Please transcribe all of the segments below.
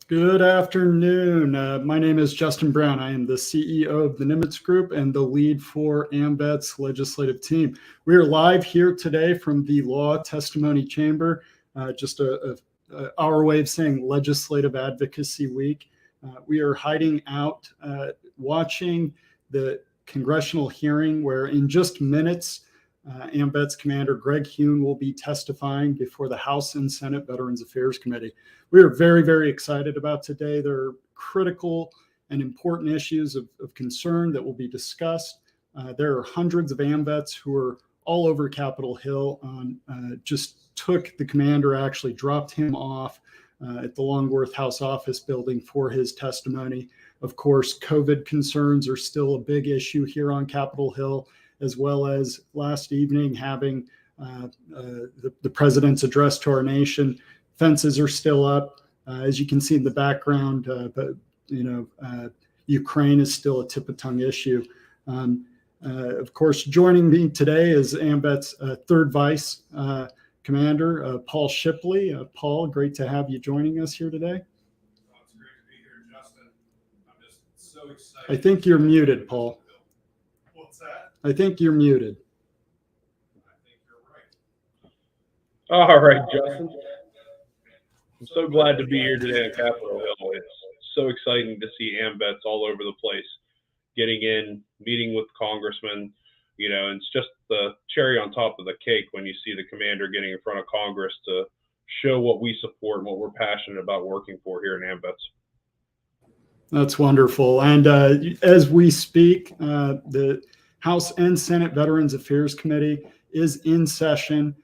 Good afternoon. My name is Justin Brown. I am the CEO of the Nimitz Group and the lead for AMVETS legislative team. We are live here today from the Law Testimony Chamber, just our way of saying Legislative Advocacy Week. We are hiding out watching the congressional hearing where in just minutes, AMVETS Commander Greg Heun will be testifying before the House and Senate Veterans Affairs Committee. We are very, very excited about today. There are critical and important issues of concern that will be discussed. There are hundreds of AMVETS who are all over Capitol Hill. Just took the commander, actually dropped him off at the Longworth House Office building for his testimony. Of course, COVID concerns are still a big issue here on Capitol Hill, as well as last evening having the president's address to our nation. Fences are still up, as you can see in the background, but Ukraine is still a tip-of-tongue issue. Of course, joining me today is AMVETS third vice commander, Paul Shipley. Paul, great to have you joining us here today. Well, it's great to be here, Justin. I'm just so excited. I think you're muted, Paul. What's that? I think you're muted. I think you're right. All right, Justin. I'm so glad to be here today on Capitol Hill. It's so exciting to see AMVETS all over the place, getting in, meeting with congressmen. And it's just the cherry on top of the cake when you see the commander getting in front of Congress to show what we support and what we're passionate about working for here in AMVETS. That's wonderful. And as we speak, the House and Senate Veterans Affairs Committee is in session.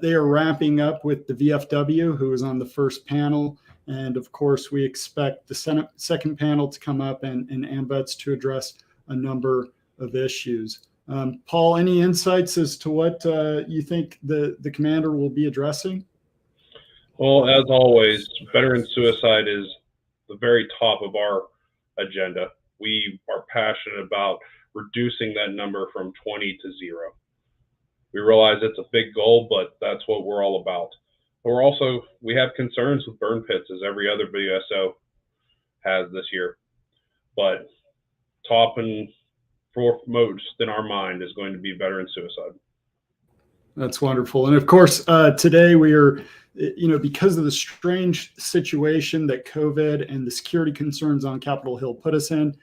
They are wrapping up with the VFW, who is on the first panel. And of course, we expect the second panel to come up and AMVETS to address a number of issues. Paul, any insights as to what you think the commander will be addressing? Well, as always, veteran suicide is the very top of our agenda. We are passionate about reducing that number from 20 to 0. We realize it's a big goal, but that's what we're all about. We have concerns with burn pits, as every other VSO has this year. But top and foremost in our mind is going to be veteran suicide. That's wonderful. And of course, today we are, because of the strange situation that COVID and the security concerns on Capitol Hill put us in,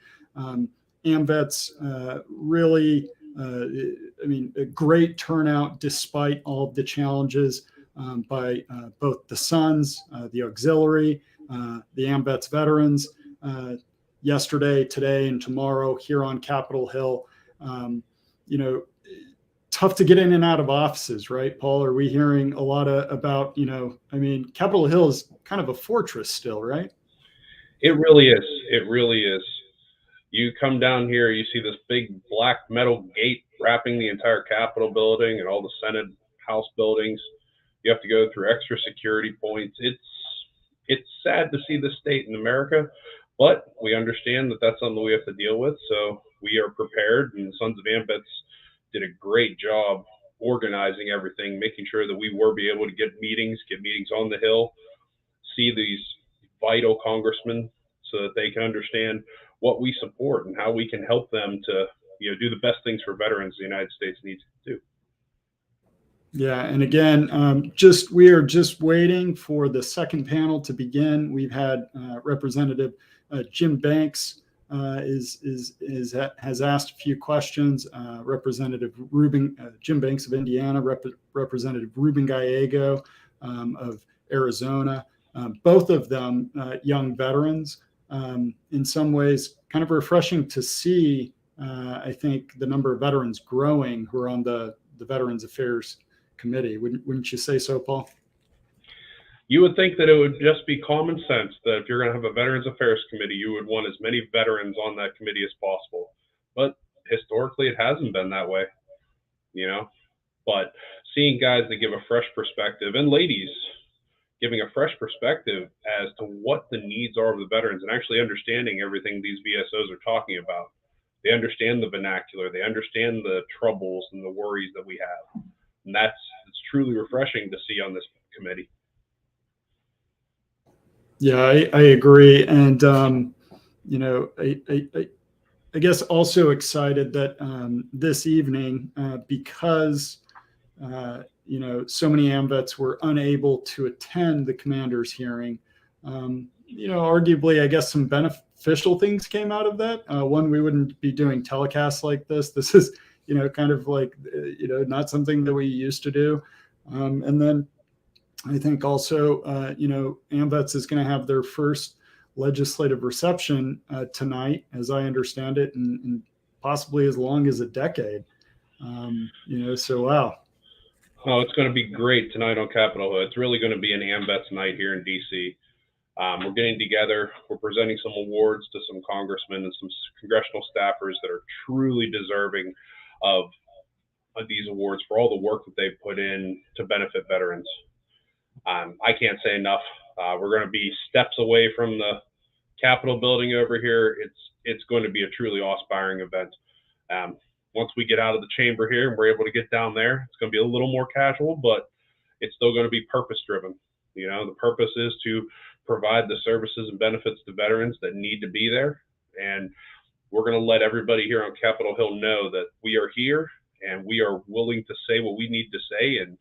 AMVETS really, a great turnout despite all of the challenges by both the Sons, the auxiliary, the AMVETS veterans, yesterday, today, and tomorrow here on Capitol Hill. Tough to get in and out of offices, right, Paul? Are we hearing a lot about, Capitol Hill is kind of a fortress still, right? It really is. It really is. You come down here, you see this big black metal gate wrapping the entire Capitol building and all the Senate House buildings. You have to go through extra security points. It's sad to see this state in America, but we understand that that's something we have to deal with. So we are prepared, and the Sons of AMVETS did a great job organizing everything, making sure that we were be able to get meetings on the Hill, see these vital congressmen so that they can understand what we support and how we can help them to do the best things for veterans the United States needs to do. Yeah, and again, we are just waiting for the second panel to begin. We've had Representative Jim Banks has asked a few questions. Representative Jim Banks of Indiana, Representative Ruben Gallego of Arizona, both of them young veterans. In some ways, kind of refreshing to see. I think the number of veterans growing who are on the Veterans Affairs Committee. Wouldn't you say so, Paul? You would think that it would just be common sense that if you're going to have a Veterans Affairs Committee, you would want as many veterans on that committee as possible. But historically, it hasn't been that way, But seeing guys that give a fresh perspective, and ladies giving a fresh perspective as to what the needs are of the veterans and actually understanding everything these VSOs are talking about. They understand the vernacular. They understand the troubles and the worries that we have. And it's truly refreshing to see on this committee. Yeah, I agree. And, you know, I guess also excited that this evening, because, you know, so many AMVETS were unable to attend the commander's hearing, you know, arguably, I guess some beneficial things came out of that. One, we wouldn't be doing telecasts like this. This is, you know, kind of like, you know, not something that we used to do. And then I think also, you know, AMVETS is going to have their first legislative reception tonight, as I understand it, and possibly as long as a decade. You know, so wow. Oh, it's going to be great tonight on Capitol Hill. It's really going to be an AMVETS night here in DC. We're getting together. We're presenting some awards to some congressmen and some congressional staffers that are truly deserving of these awards for all the work that they've put in to benefit veterans. I can't say enough. We're going to be steps away from the Capitol building over here. It's going to be a truly awe-inspiring event. Once we get out of the chamber here and we're able to get down there, it's going to be a little more casual, but it's still going to be purpose-driven. You know, the purpose is to provide the services and benefits to veterans that need to be there. And we're going to let everybody here on Capitol Hill know that we are here and we are willing to say what we need to say and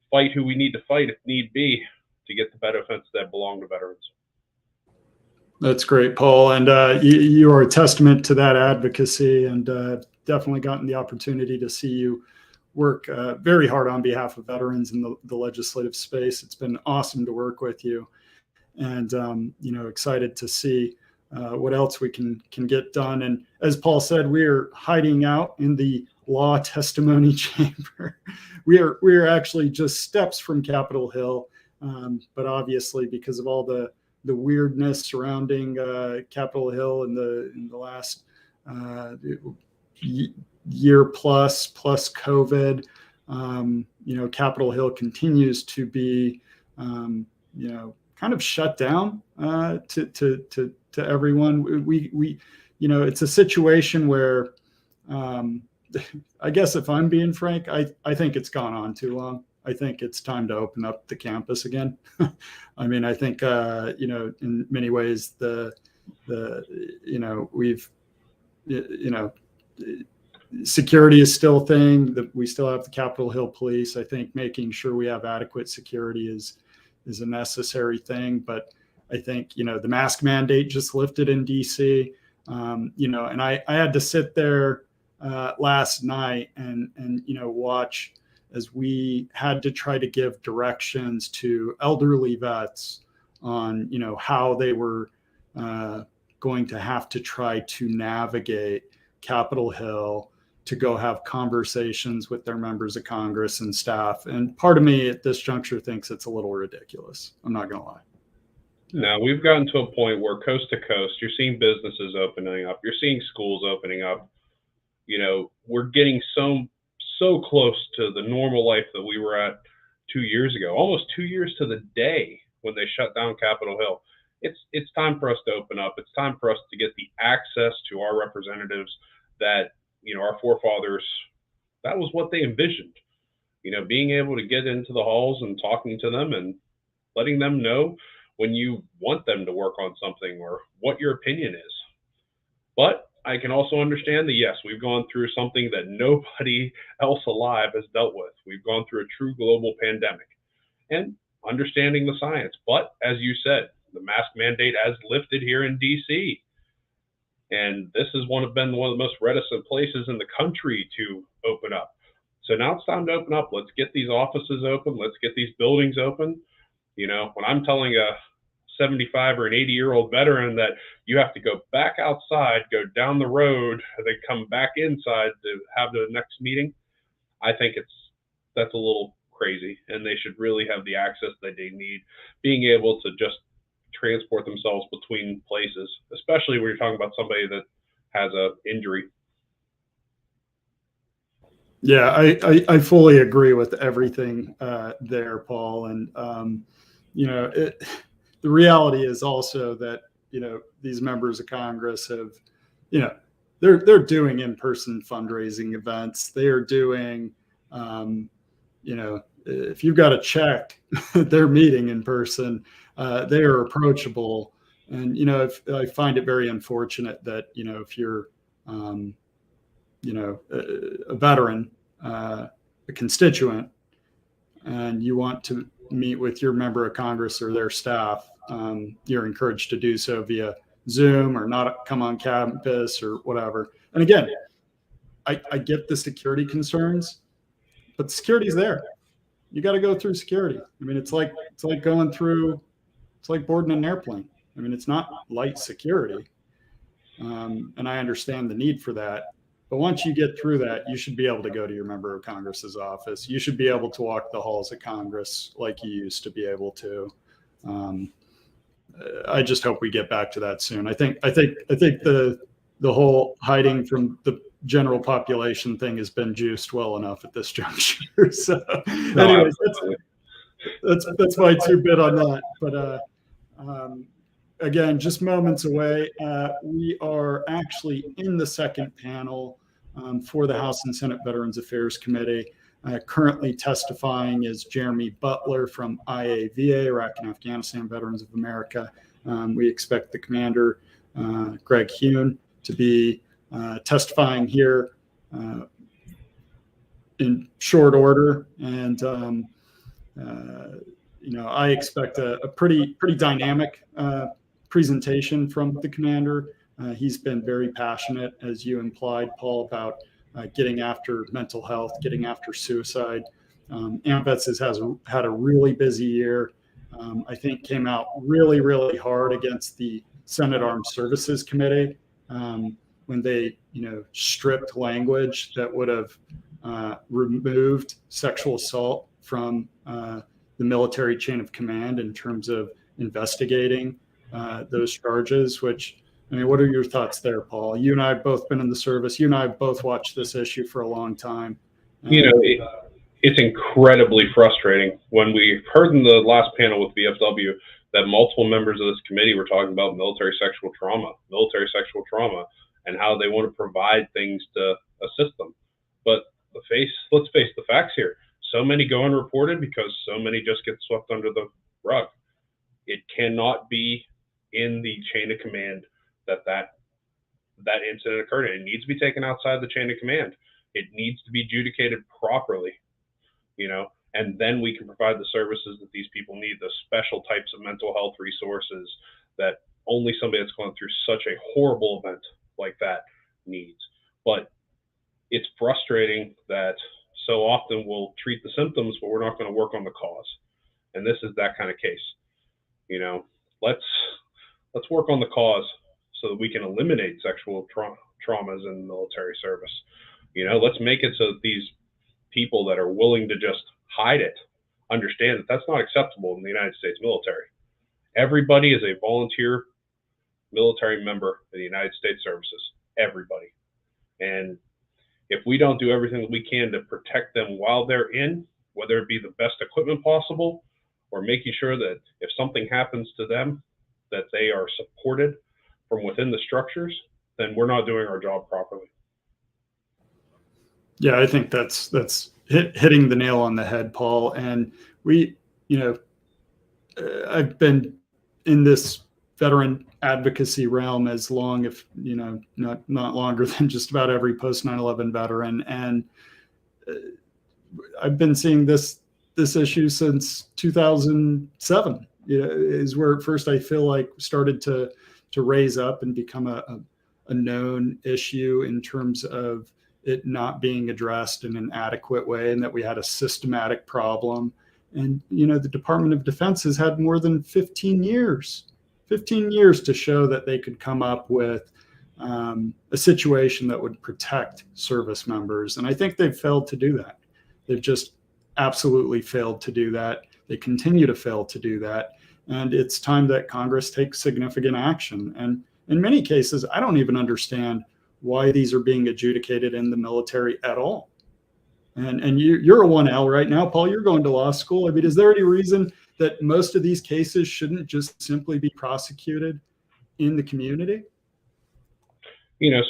fight who we need to fight if need be to get the benefits that belong to veterans. That's great, Paul. And you are a testament to that advocacy, and definitely gotten the opportunity to see you work very hard on behalf of veterans in the legislative space. It's been awesome to work with you, and you know, excited to see what else we can get done. And as Paul said, we are hiding out in the law testimony chamber. We are actually just steps from Capitol Hill, but obviously because of all the weirdness surrounding Capitol Hill in the last year plus COVID, you know, Capitol Hill continues to be, you know, kind of shut down to everyone. We you know, it's a situation where, I guess if I'm being frank, I think it's gone on too long. I think it's time to open up the campus again. I mean, I think, you know, in many ways, you know, you know, security is still a thing, that we still have the Capitol Hill Police. I think making sure we have adequate security is a necessary thing. But I think, you know, the mask mandate just lifted in DC, you know, and I had to sit there last night and, you know, watch as we had to try to give directions to elderly vets on, you know, how they were going to have to try to navigate Capitol Hill to go have conversations with their members of Congress and staff. And part of me at this juncture thinks it's a little ridiculous. I'm not going to lie. Now, we've gotten to a point where coast to coast, you're seeing businesses opening up, you're seeing schools opening up. You know, we're getting so close to the normal life that we were at 2 years ago, almost 2 years to the day when they shut down Capitol Hill. It's time for us to open up. It's time for us to get the access to our representatives that, you know, our forefathers, that was what they envisioned. You know, being able to get into the halls and talking to them and letting them know when you want them to work on something or what your opinion is. But I can also understand that, yes, we've gone through something that nobody else alive has dealt with. We've gone through a true global pandemic and understanding the science. But as you said, the mask mandate has lifted here in DC. And this has been one of the most reticent places in the country to open up. So now it's time to open up. Let's get these offices open. Let's get these buildings open. You know, when I'm telling a 75 or an 80-year-old veteran that you have to go back outside, go down the road, and then come back inside to have the next meeting, I think that's a little crazy, and they should really have the access that they need, being able to just transport themselves between places, especially when you're talking about somebody that has a injury. Yeah, I fully agree with everything there, Paul. And, you know, the reality is also that, you know, these members of Congress have, you know, they're doing in-person fundraising events. They are doing, you know, if you've got a check, they're meeting in person. they are approachable. And, I find it very unfortunate that, if you're, a veteran, a constituent, and you want to meet with your member of Congress or their staff, you're encouraged to do so via Zoom or not come on campus or whatever. And again, I get the security concerns, but security's there. You got to go through security. I mean, it's like boarding an airplane. I mean, it's not light security. And I understand the need for that. But once you get through that, you should be able to go to your member of Congress's office. You should be able to walk the halls of Congress like you used to be able to. I just hope we get back to that soon. I think the whole hiding from the general population thing has been juiced well enough at this juncture. So, anyways, that's my 2 bit on that. But again, just moments away. We are actually in the second panel for the House and Senate Veterans Affairs Committee. Currently testifying is Jeremy Butler from IAVA, Iraq and Afghanistan Veterans of America. We expect the commander, Greg Heun, to be testifying here in short order. And, I expect a pretty dynamic presentation from the commander. He's been very passionate, as you implied, Paul, about getting after mental health, getting after suicide. AMVETS has had a really busy year. I think came out really, really hard against the Senate Armed Services Committee when they, stripped language that would have removed sexual assault from the military chain of command in terms of investigating those charges. Which, what are your thoughts there, Paul? You and I have both been in the service. You and I have both watched this issue for a long time. It's incredibly frustrating. When we heard in the last panel with VFW that multiple members of this committee were talking about military sexual trauma, and how they want to provide things to assist them. But let's face the facts here. So many go unreported because so many just get swept under the rug. It cannot be in the chain of command that incident occurred. It needs to be taken outside the chain of command. It needs to be adjudicated properly, and then we can provide the services that these people need, the special types of mental health resources that only somebody that's gone through such a horrible event like that needs. But it's frustrating that so often we'll treat the symptoms, but we're not going to work on the cause. And this is that kind of case. Let's work on the cause so that we can eliminate sexual traumas in the military service. Let's make it so that these people that are willing to just hide it understand that that's not acceptable in the United States military. Everybody is a volunteer military member of the United States services. Everybody. And if we don't do everything that we can to protect them while they're in, whether it be the best equipment possible or making sure that if something happens to them, that they are supported from within the structures, then we're not doing our job properly. Yeah, I think that's hitting the nail on the head, Paul. And I've been in this veteran advocacy realm as long, if not longer than just about every post 9/11 veteran, and I've been seeing this issue since 2007. Is where at first I feel like started to raise up and become a known issue in terms of it not being addressed in an adequate way, and that we had a systematic problem. And the Department of Defense has had more than 15 years to show that they could come up with a situation that would protect service members. And I think they've failed to do that. They've just absolutely failed to do that. They continue to fail to do that. And it's time that Congress takes significant action. And in many cases, I don't even understand why these are being adjudicated in the military at all. And you're a 1L right now, Paul. You're going to law school. I mean, is there any reason that most of these cases shouldn't just simply be prosecuted in the community?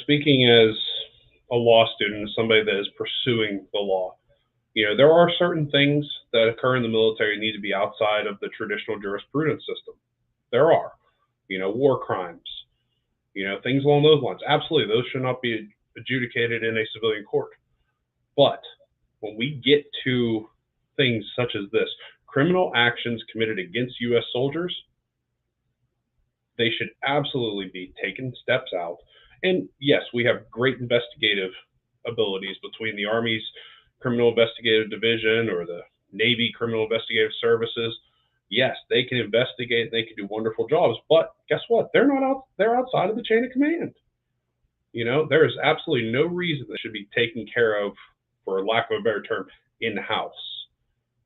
Speaking as a law student, somebody that is pursuing the law, There are certain things that occur in the military need to be outside of the traditional jurisprudence system. There are, war crimes, things along those lines. Absolutely, those should not be adjudicated in a civilian court. But when we get to things such as this, criminal actions committed against U.S. soldiers, they should absolutely be taken steps out. And yes, we have great investigative abilities between the Army's Criminal Investigative Division or the Navy Criminal Investigative Services. Yes, they can investigate, they can do wonderful jobs, but guess what? They're not out, they're outside of the chain of command. There is absolutely no reason that should be taken care of, for lack of a better term, in-house.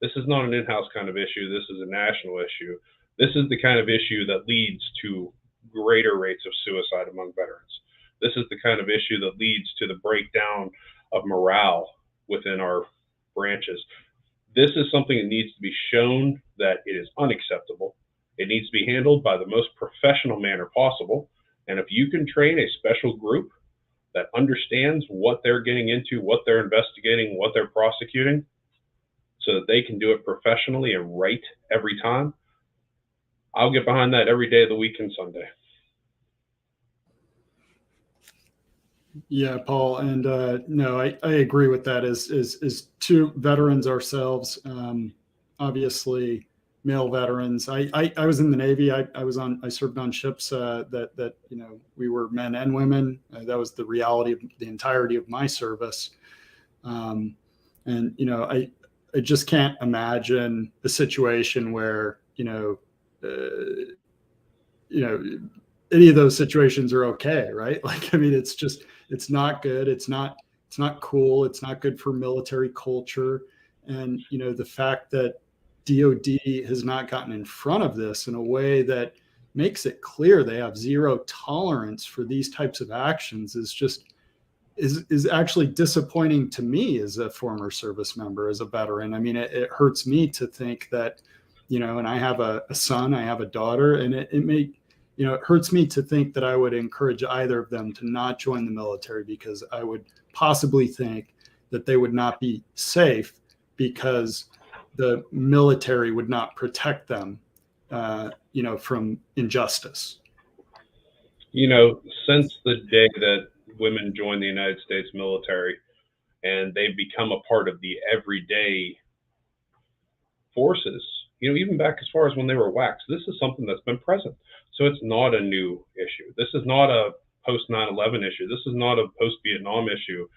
This is not an in-house kind of issue. This is a national issue. This is the kind of issue that leads to greater rates of suicide among veterans. This is the kind of issue that leads to the breakdown of morale within our branches. This is something that needs to be shown that it is unacceptable. It needs to be handled by the most professional manner possible. And if you can train a special group that understands what they're getting into, what they're investigating, what they're prosecuting, so that they can do it professionally and right every time, I'll get behind that every day of the week and Sunday. Yeah, Paul, and no, I agree with that. As two veterans ourselves, obviously male veterans. I was in the Navy. I served on ships that we were men and women. That was the reality of the entirety of my service. And I just can't imagine a situation where any of those situations are okay, right? Like, I mean, it's not good. It's not cool. It's not good for military culture. And, the fact that DOD has not gotten in front of this in a way that makes it clear they have zero tolerance for these types of actions is actually disappointing to me as a former service member, as a veteran. I mean, it hurts me to think that, and I have a son, I have a daughter, and it hurts me to think that I would encourage either of them to not join the military, because I would possibly think that they would not be safe because the military would not protect them, from injustice. Since the day that women join the United States military and they become a part of the everyday forces, even back as far as when they were WACs, this is something that's been present. So it's not a new issue. This is not a post 9/11 issue. This is not a post Vietnam issue.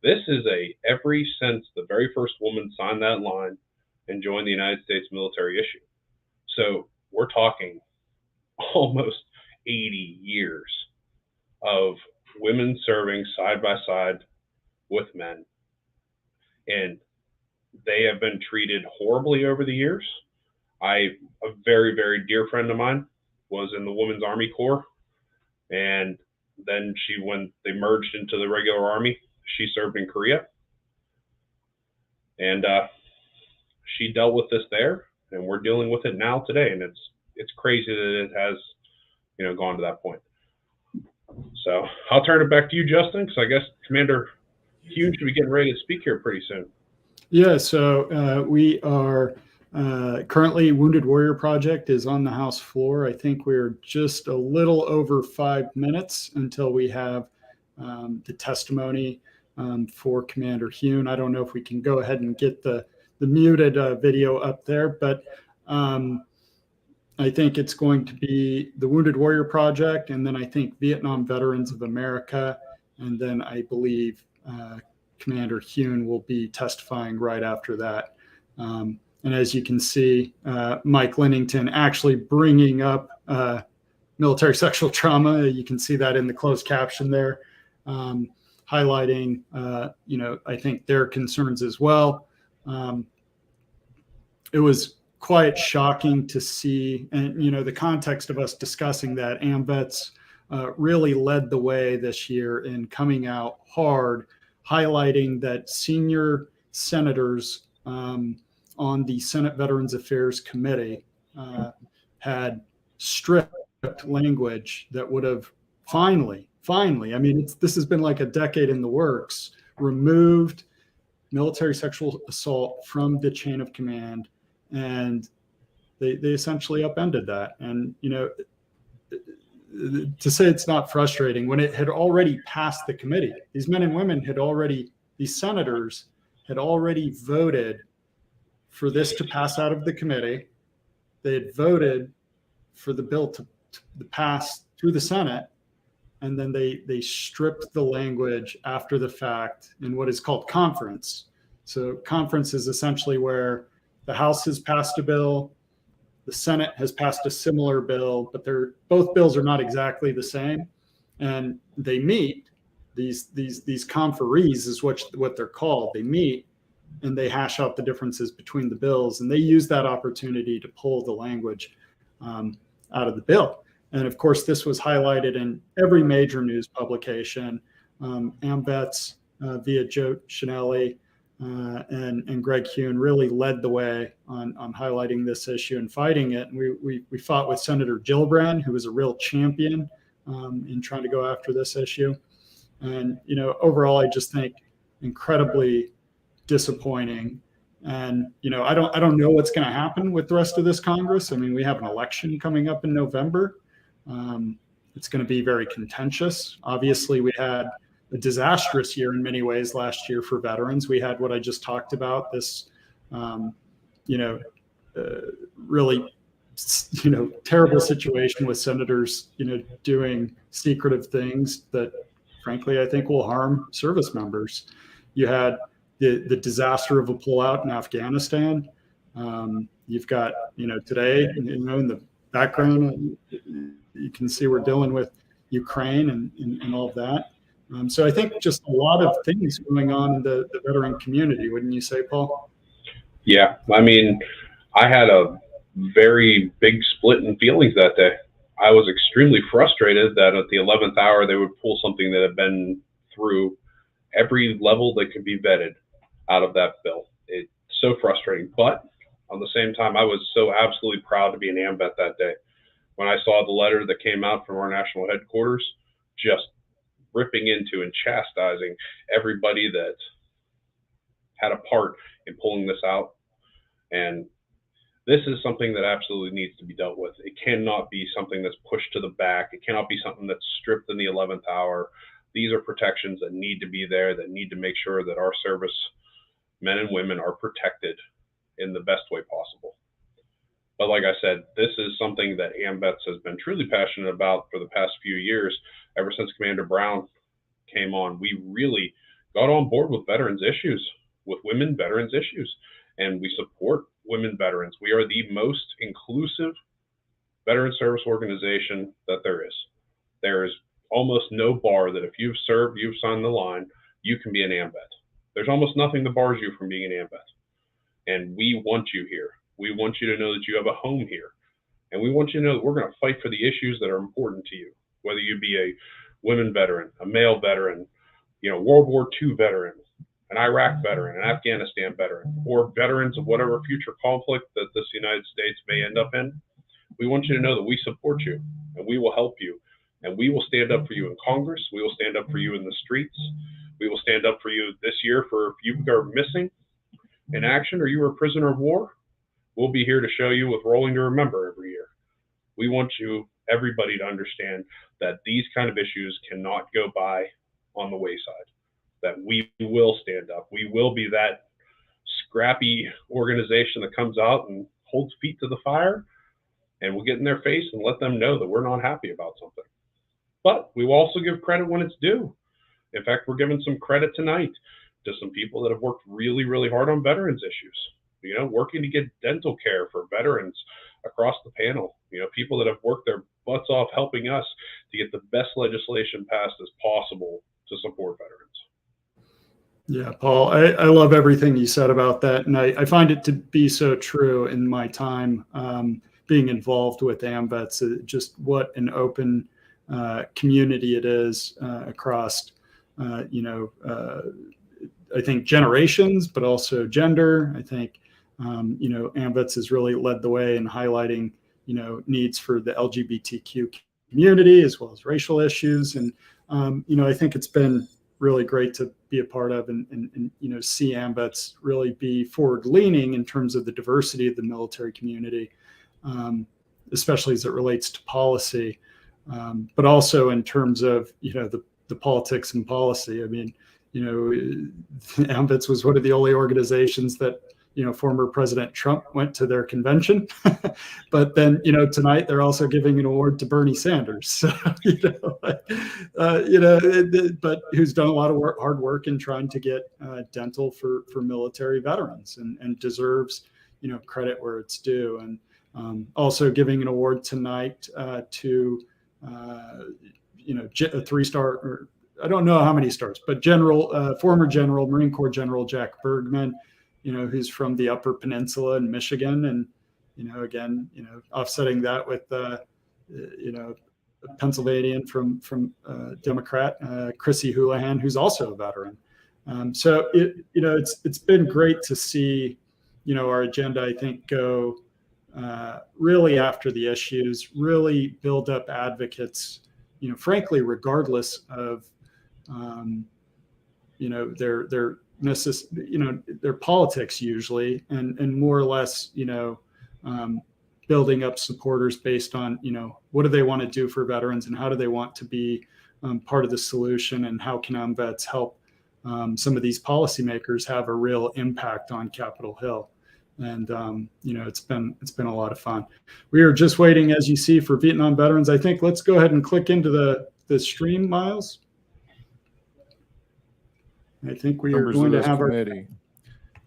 This is every since the very first woman signed that line and joined the United States military issue. So we're talking almost 80 years of women serving side by side with men. And they have been treated horribly over the years. A very, very dear friend of mine was in the Women's Army Corps. And then when they merged into the regular Army, she served in Korea. And she dealt with this there, and we're dealing with it now today. And it's crazy that it has, gone to that point. So I'll turn it back to you, Justin, because I guess Commander Heun should be getting ready to speak here pretty soon. Yeah, so we are currently Wounded Warrior Project is on the House floor. I think we're just a little over 5 minutes until we have the testimony for Commander Heun. I don't know if we can go ahead and get the muted video up there, but I think it's going to be the Wounded Warrior Project, and then I think Vietnam Veterans of America, and then I believe Commander Heun will be testifying right after that. And as you can see, Mike Lennington actually bringing up military sexual trauma. You can see that in the closed caption there, highlighting, I think their concerns as well. It was quite shocking to see, and the context of us discussing that, AMVETS really led the way this year in coming out hard, highlighting that senior senators on the Senate Veterans Affairs Committee had strict language that would have finally, I mean, this has been like a decade in the works, removed military sexual assault from the chain of command, and they essentially upended that. And to say it's not frustrating when it had already passed the committee, these men and women these senators had already voted for this to pass out of the committee. They had voted for the bill to pass through the Senate, and then they stripped the language after the fact in what is called conference. So conference is essentially where the House has passed a bill, the Senate has passed a similar bill, but both bills are not exactly the same, and they meet. These conferees is what they're called. They meet and they hash out the differences between the bills, and they use that opportunity to pull the language out of the bill. And of course, this was highlighted in every major news publication. AMVETS via Joe Chinelli and Greg Heun really led the way on highlighting this issue and fighting it. And we fought with Senator Gillibrand, who was a real champion in trying to go after this issue. And overall, I just think incredibly disappointing. And I don't know what's going to happen with the rest of this Congress. I mean, we have an election coming up in November. It's going to be very contentious. Obviously, we had a disastrous year in many ways last year for veterans. We had what I just talked about, this really terrible situation with senators doing secretive things that frankly I think will harm service members. You had the disaster of a pullout in Afghanistan. You've got today in the background you can see we're dealing with Ukraine and all of that. So I think just a lot of things going on in the veteran community, wouldn't you say, Paul? Yeah, I mean, I had a very big split in feelings that day. I was extremely frustrated that at the 11th hour they would pull something that had been through every level that could be vetted out of that bill. It's so frustrating. But on the same time, I was so absolutely proud to be an AMVET that day. When I saw the letter that came out from our national headquarters, just ripping into and chastising everybody that had a part in pulling this out. And this is something that absolutely needs to be dealt with. It cannot be something that's pushed to the back. It cannot be something that's stripped in the 11th hour. These are protections that need to be there, that need to make sure that our service men and women are protected in the best way possible. But like I said, this is something that AMVETS has been truly passionate about for the past few years. Ever since Commander Brown came on, we really got on board with veterans issues, with women veterans issues, and we support women veterans. We are the most inclusive veteran service organization that there is. There is almost no bar that if you've served, you've signed the line, you can be an AMVET. There's almost nothing that bars you from being an AMVET. And we want you here. We want you to know that you have a home here. And we want you to know that we're going to fight for the issues that are important to you, whether you be a women veteran, a male veteran, World War II veteran, an Iraq veteran, an Afghanistan veteran, or veterans of whatever future conflict that this United States may end up in. We want you to know that we support you and we will help you. And we will stand up for you in Congress. We will stand up for you in the streets. We will stand up for you this year for if you are missing in action or you are a prisoner of war. We'll be here to show you with Rolling to Remember every year. We want everybody to understand that these kind of issues cannot go by on the wayside, that we will stand up. We will be that scrappy organization that comes out and holds feet to the fire, and we'll get in their face and let them know that we're not happy about something. But we will also give credit when it's due. In fact, we're giving some credit tonight to some people that have worked really, really hard on veterans issues. Working to get dental care for veterans across the panel. People that have worked their butts off helping us to get the best legislation passed as possible to support veterans. Yeah, Paul, I love everything you said about that. And I find it to be so true in my time being involved with AMVETS, just what an open community it is across, I think generations, but also gender. I think, AMVETS has really led the way in highlighting, needs for the LGBTQ community as well as racial issues. And, I think it's been really great to be a part of, and see AMVETS really be forward leaning in terms of the diversity of the military community, especially as it relates to policy, but also in terms of the politics and policy. I mean, AMVETS was one of the only organizations that former President Trump went to their convention, but then tonight they're also giving an award to Bernie Sanders. So but who's done a lot of hard work in trying to get dental for military veterans, and deserves credit where it's due. And also giving an award tonight to a 3-star, or I don't know how many stars, but former General, Marine Corps General Jack Bergman, who's from the Upper Peninsula in Michigan, and again, offsetting that with Pennsylvanian from Democrat Chrissy Houlihan, who's also a veteran. So it's been great to see our agenda, I think, go really after the issues, really build up advocates, frankly, regardless of their politics usually, and more or less building up supporters based on what do they want to do for veterans, and how do they want to be part of the solution, and how can AMVETS help some of these policymakers have a real impact on Capitol Hill. And it's been a lot of fun. We are just waiting, as you see, for Vietnam veterans. I think let's go ahead and click into the stream, Miles. I think we are going to have our committee.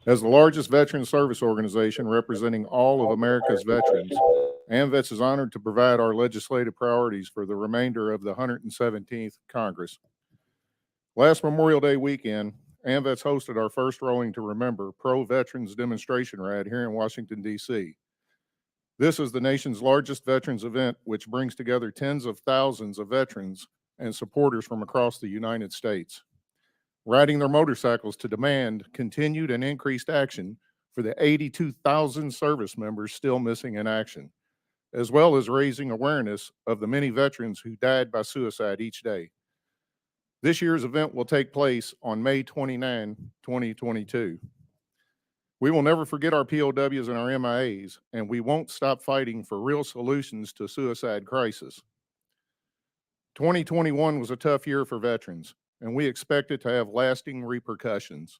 As the largest veteran service organization representing all of America's veterans, AMVETS is honored to provide our legislative priorities for the remainder of the 117th Congress. Last Memorial Day weekend, AMVETS hosted our first Rowing to Remember pro-veterans demonstration ride here in Washington, D.C. This is the nation's largest veterans event, which brings together tens of thousands of veterans and supporters from across the United States, riding their motorcycles to demand continued and increased action for the 82,000 service members still missing in action, as well as raising awareness of the many veterans who died by suicide each day. This year's event will take place on May 29, 2022. We will never forget our POWs and our MIAs, and we won't stop fighting for real solutions to suicide crisis. 2021 was a tough year for veterans, and we expect it to have lasting repercussions.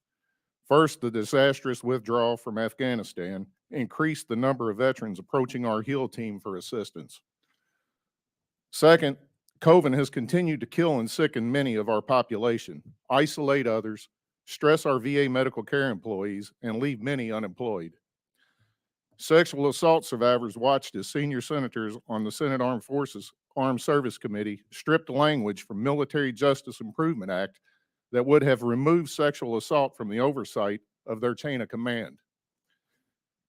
First, the disastrous withdrawal from Afghanistan increased the number of veterans approaching our HEAL team for assistance. Second, COVID has continued to kill and sicken many of our population, isolate others, stress our VA medical care employees, and leave many unemployed. Sexual assault survivors watched as senior senators on the Senate Armed Service Committee stripped language from Military Justice Improvement Act that would have removed sexual assault from the oversight of their chain of command.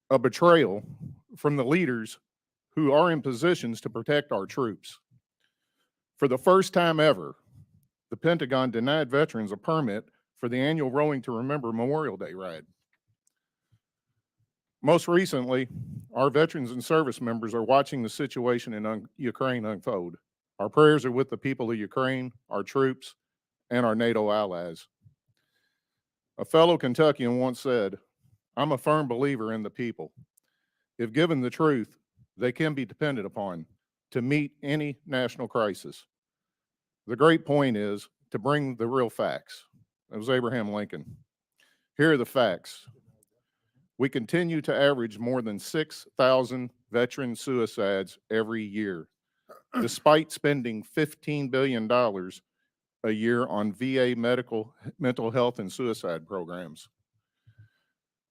A betrayal from the leaders who are in positions to protect our troops. For the first time ever, the Pentagon denied veterans a permit for the annual Rowing to Remember Memorial Day ride. Most recently, our veterans and service members are watching the situation in Ukraine unfold. Our prayers are with the people of Ukraine, our troops, and our NATO allies. A fellow Kentuckian once said, "I'm a firm believer in the people. If given the truth, they can be depended upon to meet any national crisis. The great point is to bring the real facts." That was Abraham Lincoln. Here are the facts. We continue to average more than 6,000 veteran suicides every year, despite spending $15 billion a year on VA mental health and suicide programs.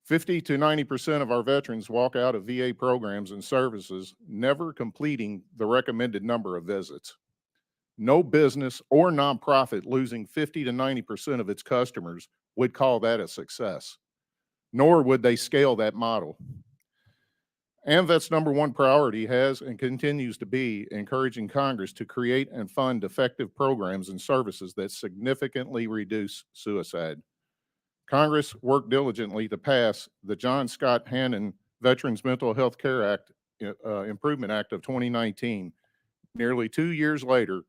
50 to 90% of our veterans walk out of VA programs and services never completing the recommended number of visits. No business or nonprofit losing 50 to 90% of its customers would call that a success, nor would they scale that model. AMVETS' number one priority has and continues to be encouraging Congress to create and fund effective programs and services that significantly reduce suicide. Congress worked diligently to pass the John Scott Hannon Veterans Mental Health Care Act, Improvement Act of 2019. Nearly 2 years later,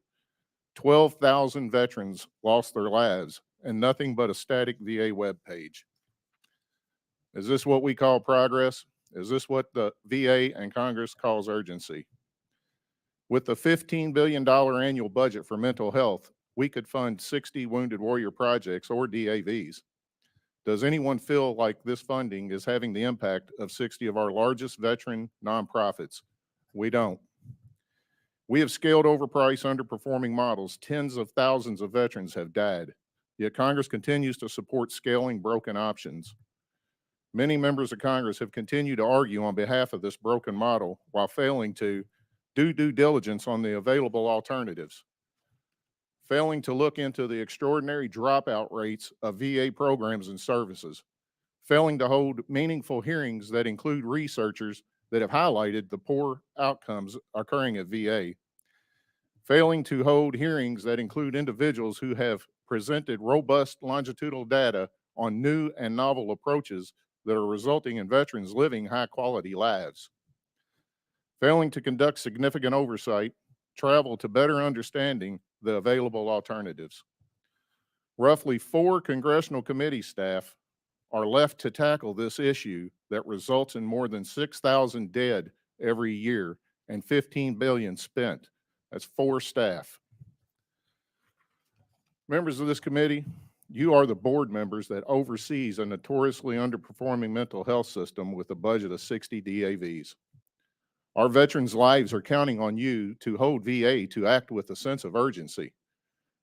12,000 veterans lost their lives and nothing but a static VA web page. Is this what we call progress? Is this what the VA and Congress calls urgency? With the $15 billion annual budget for mental health, we could fund 60 Wounded Warrior projects or DAVs. Does anyone feel like this funding is having the impact of 60 of our largest veteran nonprofits? We don't. We have scaled overpriced, underperforming models. Tens of thousands of veterans have died, yet Congress continues to support scaling broken options. Many members of Congress have continued to argue on behalf of this broken model while failing to do due diligence on the available alternatives, failing to look into the extraordinary dropout rates of VA programs and services, failing to hold meaningful hearings that include researchers that have highlighted the poor outcomes occurring at VA, failing to hold hearings that include individuals who have presented robust longitudinal data on new and novel approaches that are resulting in veterans living high-quality lives, failing to conduct significant oversight, travel to better understanding the available alternatives. Roughly 4 congressional committee staff are left to tackle this issue that results in more than 6,000 dead every year and $15 billion spent. That's 4 staff. Members of this committee, you are the board members that oversees a notoriously underperforming mental health system with a budget of 60 DAVs. Our veterans' lives are counting on you to hold VA to act with a sense of urgency.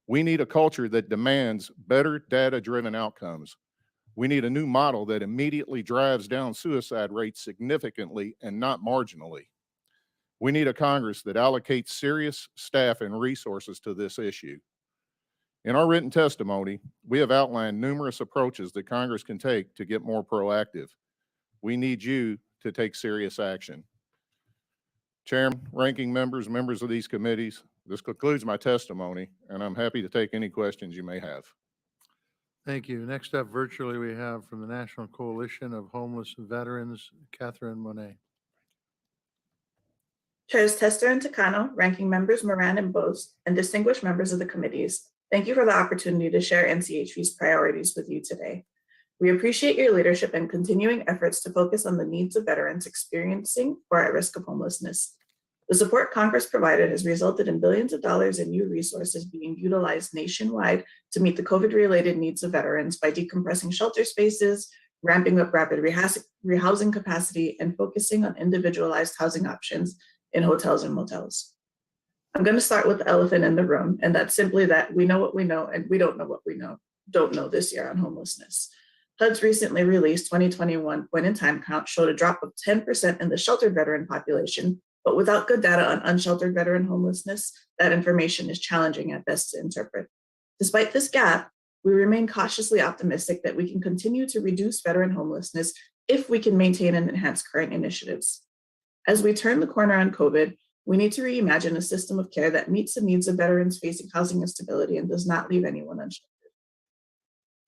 We need a culture that demands better data-driven outcomes. We need a new model that immediately drives down suicide rates significantly and not marginally. We need a Congress that allocates serious staff and resources to this issue. In our written testimony, we have outlined numerous approaches that Congress can take to get more proactive. We need you to take serious action. Chairman, ranking members, members of these committees, this concludes my testimony, and I'm happy to take any questions you may have. Thank you. Next up virtually, we have from the National Coalition of Homeless Veterans, Catherine Monet. Chairs Tester and Takano, ranking members Moran and Bose, and distinguished members of the committees, thank you for the opportunity to share NCHV's priorities with you today. We appreciate your leadership and continuing efforts to focus on the needs of veterans experiencing or at risk of homelessness. The support Congress provided has resulted in billions of dollars in new resources being utilized nationwide to meet the COVID-related needs of veterans by decompressing shelter spaces, ramping up rapid rehousing capacity, and focusing on individualized housing options in hotels and motels. I'm going to start with the elephant in the room, and that's simply that we know what we know and we don't know what we don't know this year on homelessness. HUD's recently released 2021 point-in-time count showed a drop of 10% in the sheltered veteran population, but without good data on unsheltered veteran homelessness, that information is challenging at best to interpret. Despite this gap, we remain cautiously optimistic that we can continue to reduce veteran homelessness if we can maintain and enhance current initiatives. As we turn the corner on COVID, we need to reimagine a system of care that meets the needs of veterans facing housing instability and does not leave anyone unsheltered.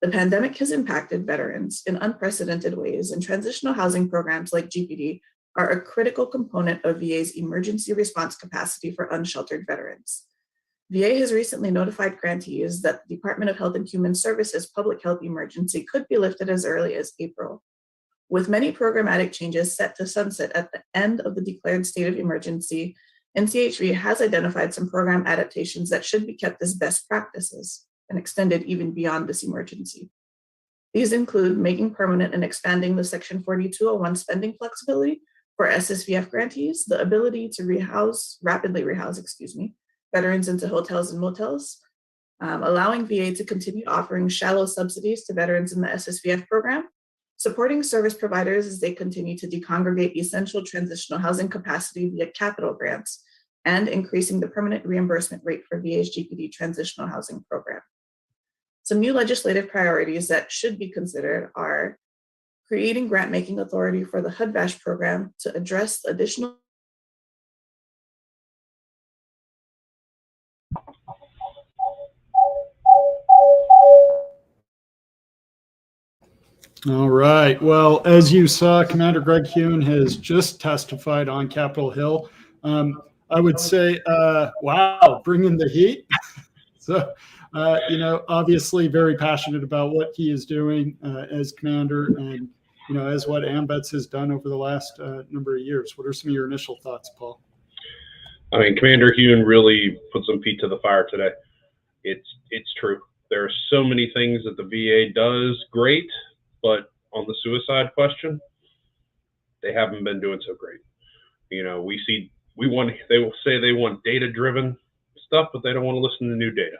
The pandemic has impacted veterans in unprecedented ways, and transitional housing programs like GPD are a critical component of VA's emergency response capacity for unsheltered veterans. VA has recently notified grantees that the Department of Health and Human Services public health emergency could be lifted as early as April. With many programmatic changes set to sunset at the end of the declared state of emergency, NCHV has identified some program adaptations that should be kept as best practices and extended even beyond this emergency. These include making permanent and expanding the Section 4201 spending flexibility for SSVF grantees, the ability to rapidly rehouse veterans into hotels and motels, allowing VA to continue offering shallow subsidies to veterans in the SSVF program, supporting service providers as they continue to decongregate essential transitional housing capacity via capital grants, and increasing the permanent reimbursement rate for VA's GPD transitional housing program. Some new legislative priorities that should be considered are creating grant-making authority for the HUD-VASH program to address additional All right. Well, as you saw, Commander Greg Heun has just testified on Capitol Hill. I would say, wow, bringing the heat. So Obviously very passionate about what he is doing as commander and, as what AMVETS has done over the last number of years. What are some of your initial thoughts, Paul? I mean, Commander Heun really put some feet to the fire today. It's true. There are so many things that the VA does great, but on the suicide question, they haven't been doing so great. They will say they want data-driven stuff, but they don't want to listen to new data.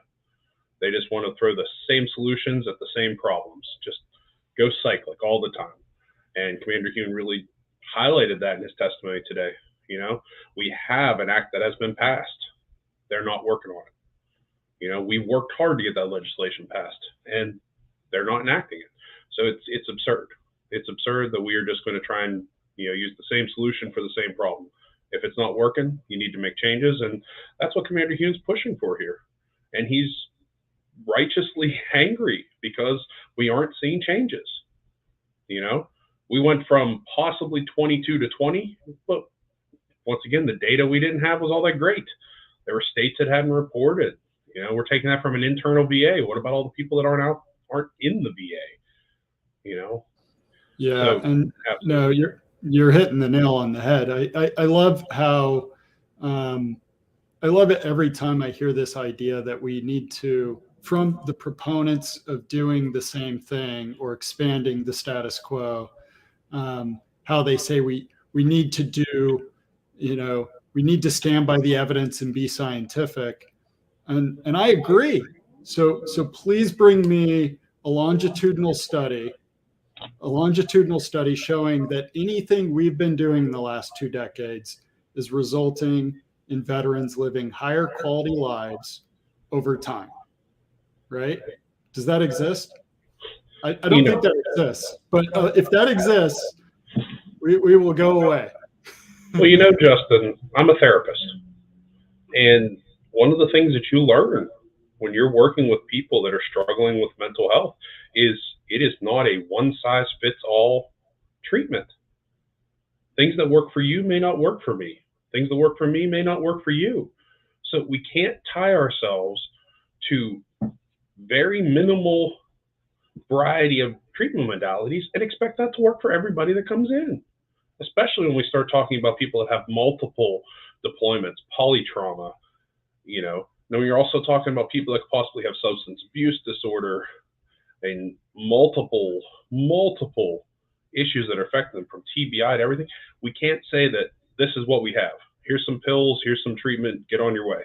They just want to throw the same solutions at the same problems, just go cyclic all the time. And Commander Heun really highlighted that in his testimony today. We have an act that has been passed. They're not working on it. We worked hard to get that legislation passed, and they're not enacting it. So it's absurd. It's absurd that we are just going to try and use the same solution for the same problem. If it's not working, you need to make changes, and that's what Commander Heun's pushing for here. And he's righteously angry because we aren't seeing changes. We went from possibly 22 to 20, but once again, the data we didn't have was all that great. There were states that hadn't reported. We're taking that from an internal VA. What about all the people that aren't in the VA? Yeah, So, and absolutely. no, you're hitting the nail on the head. I love how I love it every time I hear this idea that we need to, from the proponents of doing the same thing or expanding the status quo, how they say we need to do, we need to stand by the evidence and be scientific. And I agree. So please bring me a longitudinal study showing that anything we've been doing in the last 2 decades is resulting in veterans living higher quality lives over time, right? Does that exist? I don't think that exists, but if that exists, we will go away. Well, Justin, I'm a therapist. And one of the things that you learn when you're working with people that are struggling with mental health is it is not a one-size-fits-all treatment. Things that work for you may not work for me. Things that work for me may not work for you. So we can't tie ourselves to very minimal variety of treatment modalities and expect that to work for everybody that comes in, especially when we start talking about people that have multiple deployments, polytrauma. Now you're also talking about people that possibly have substance abuse disorder and multiple issues that are affecting them, from TBI to everything. We can't say that this is what we have. Here's some pills, here's some treatment, get on your way.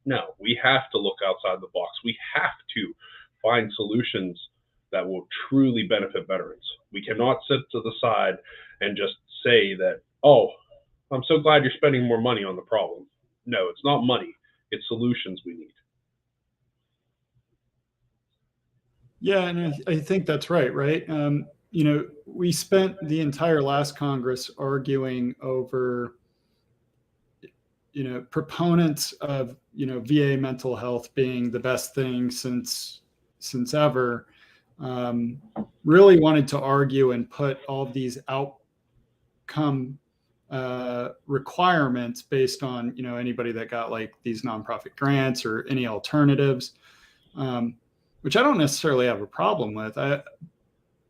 No, we have to look outside the box. We have to find solutions that will truly benefit veterans. We cannot sit to the side and just say that, oh, I'm so glad you're spending more money on the problem. No, it's not money. It's solutions we need. Yeah, and I think that's right? We spent the entire last Congress arguing over, proponents of, VA mental health being the best thing since ever, really wanted to argue and put all of these outcome requirements based on, anybody that got like these nonprofit grants or any alternatives, which I don't necessarily have a problem with.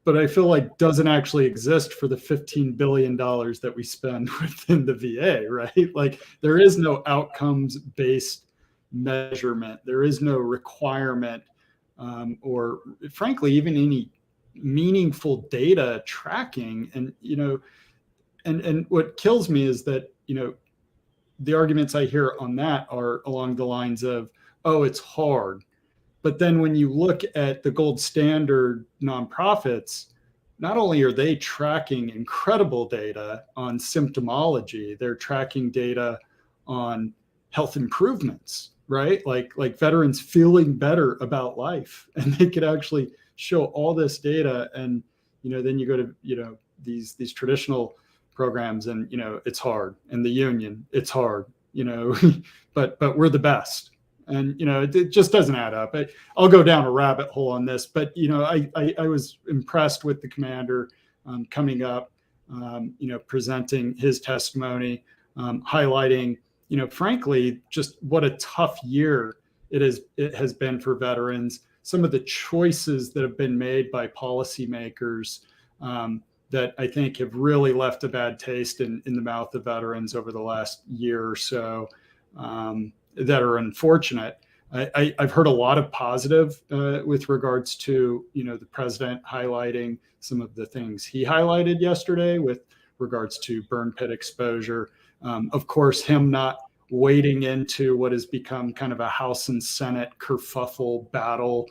But I feel like doesn't actually exist for the $15 billion that we spend within the VA, right? Like there is no outcomes-based measurement. There is no requirement or frankly, even any meaningful data tracking. And, and what kills me is that, the arguments I hear on that are along the lines of, oh, it's hard. But then when you look at the gold standard nonprofits, not only are they tracking incredible data on symptomology, they're tracking data on health improvements, right? Like veterans feeling better about life, and they could actually show all this data. And, then you go to, these traditional programs and, it's hard. And the union, it's hard, but we're the best. And, it just doesn't add up. I'll go down a rabbit hole on this, but, I was impressed with the commander coming up, presenting his testimony, highlighting, frankly, just what a tough year it has been for veterans. Some of the choices that have been made by policymakers that I think have really left a bad taste in the mouth of veterans over the last year or so that are unfortunate. I've heard a lot of positive with regards to, the president highlighting some of the things he highlighted yesterday with regards to burn pit exposure. Of course, him not wading into what has become kind of a House and Senate kerfuffle battle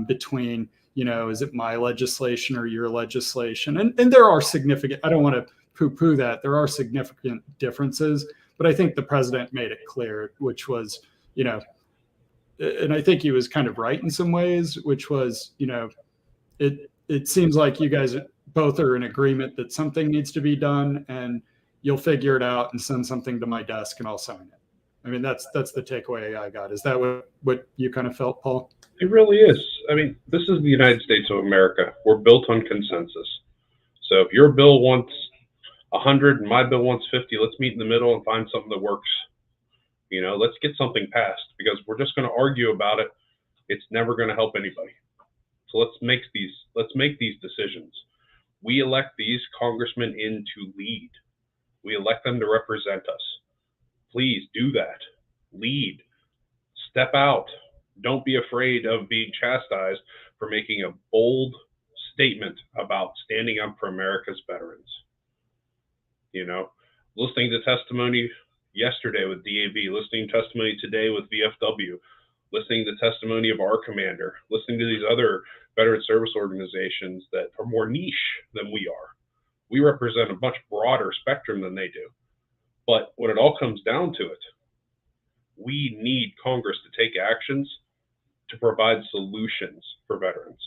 between, is it my legislation or your legislation? And there are significant, I don't want to poo-poo that, there are significant differences, but I think the president made it clear, which was, and I think he was kind of right in some ways, which was, it seems like you guys both are in agreement that something needs to be done, and you'll figure it out and send something to my desk and I'll sign it. I mean, that's the takeaway I got. Is that what you kind of felt, Paul? It really is. I mean, this is the United States of America. We're built on consensus. So if your bill wants 100 and my bill wants 50, let's meet in the middle and find something that works. Let's get something passed, because we're just going to argue about it. It's never going to help anybody. So let's make these decisions. We elect these congressmen in to lead. We elect them to represent us. Please do that. Lead. Step out. Don't be afraid of being chastised for making a bold statement about standing up for America's veterans. Listening to testimony yesterday with DAV, listening to testimony today with VFW, listening to testimony of our commander, listening to these other veteran service organizations that are more niche than we are. We represent a much broader spectrum than they do. But when it all comes down to it, we need Congress to take actions to provide solutions for veterans.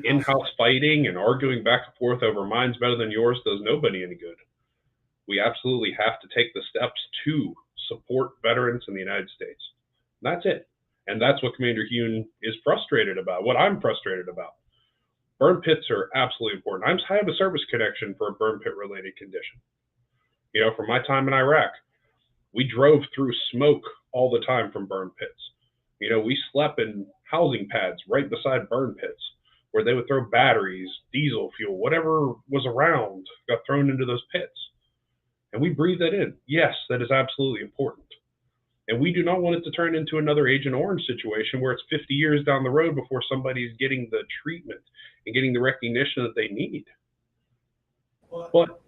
In-house fighting and arguing back and forth over mine's better than yours does nobody any good. We absolutely have to take the steps to support veterans in the United States. And that's it. And that's what Commander Heun is frustrated about, what I'm frustrated about. Burn pits are absolutely important. I have a service connection for a burn pit related condition. From my time in Iraq, we drove through smoke all the time from burn pits. We slept in housing pads right beside burn pits where they would throw batteries, diesel fuel, whatever was around got thrown into those pits. And we breathe that in. Yes, that is absolutely important. And we do not want it to turn into another Agent Orange situation where it's 50 years down the road before somebody's getting the treatment and getting the recognition that they need. But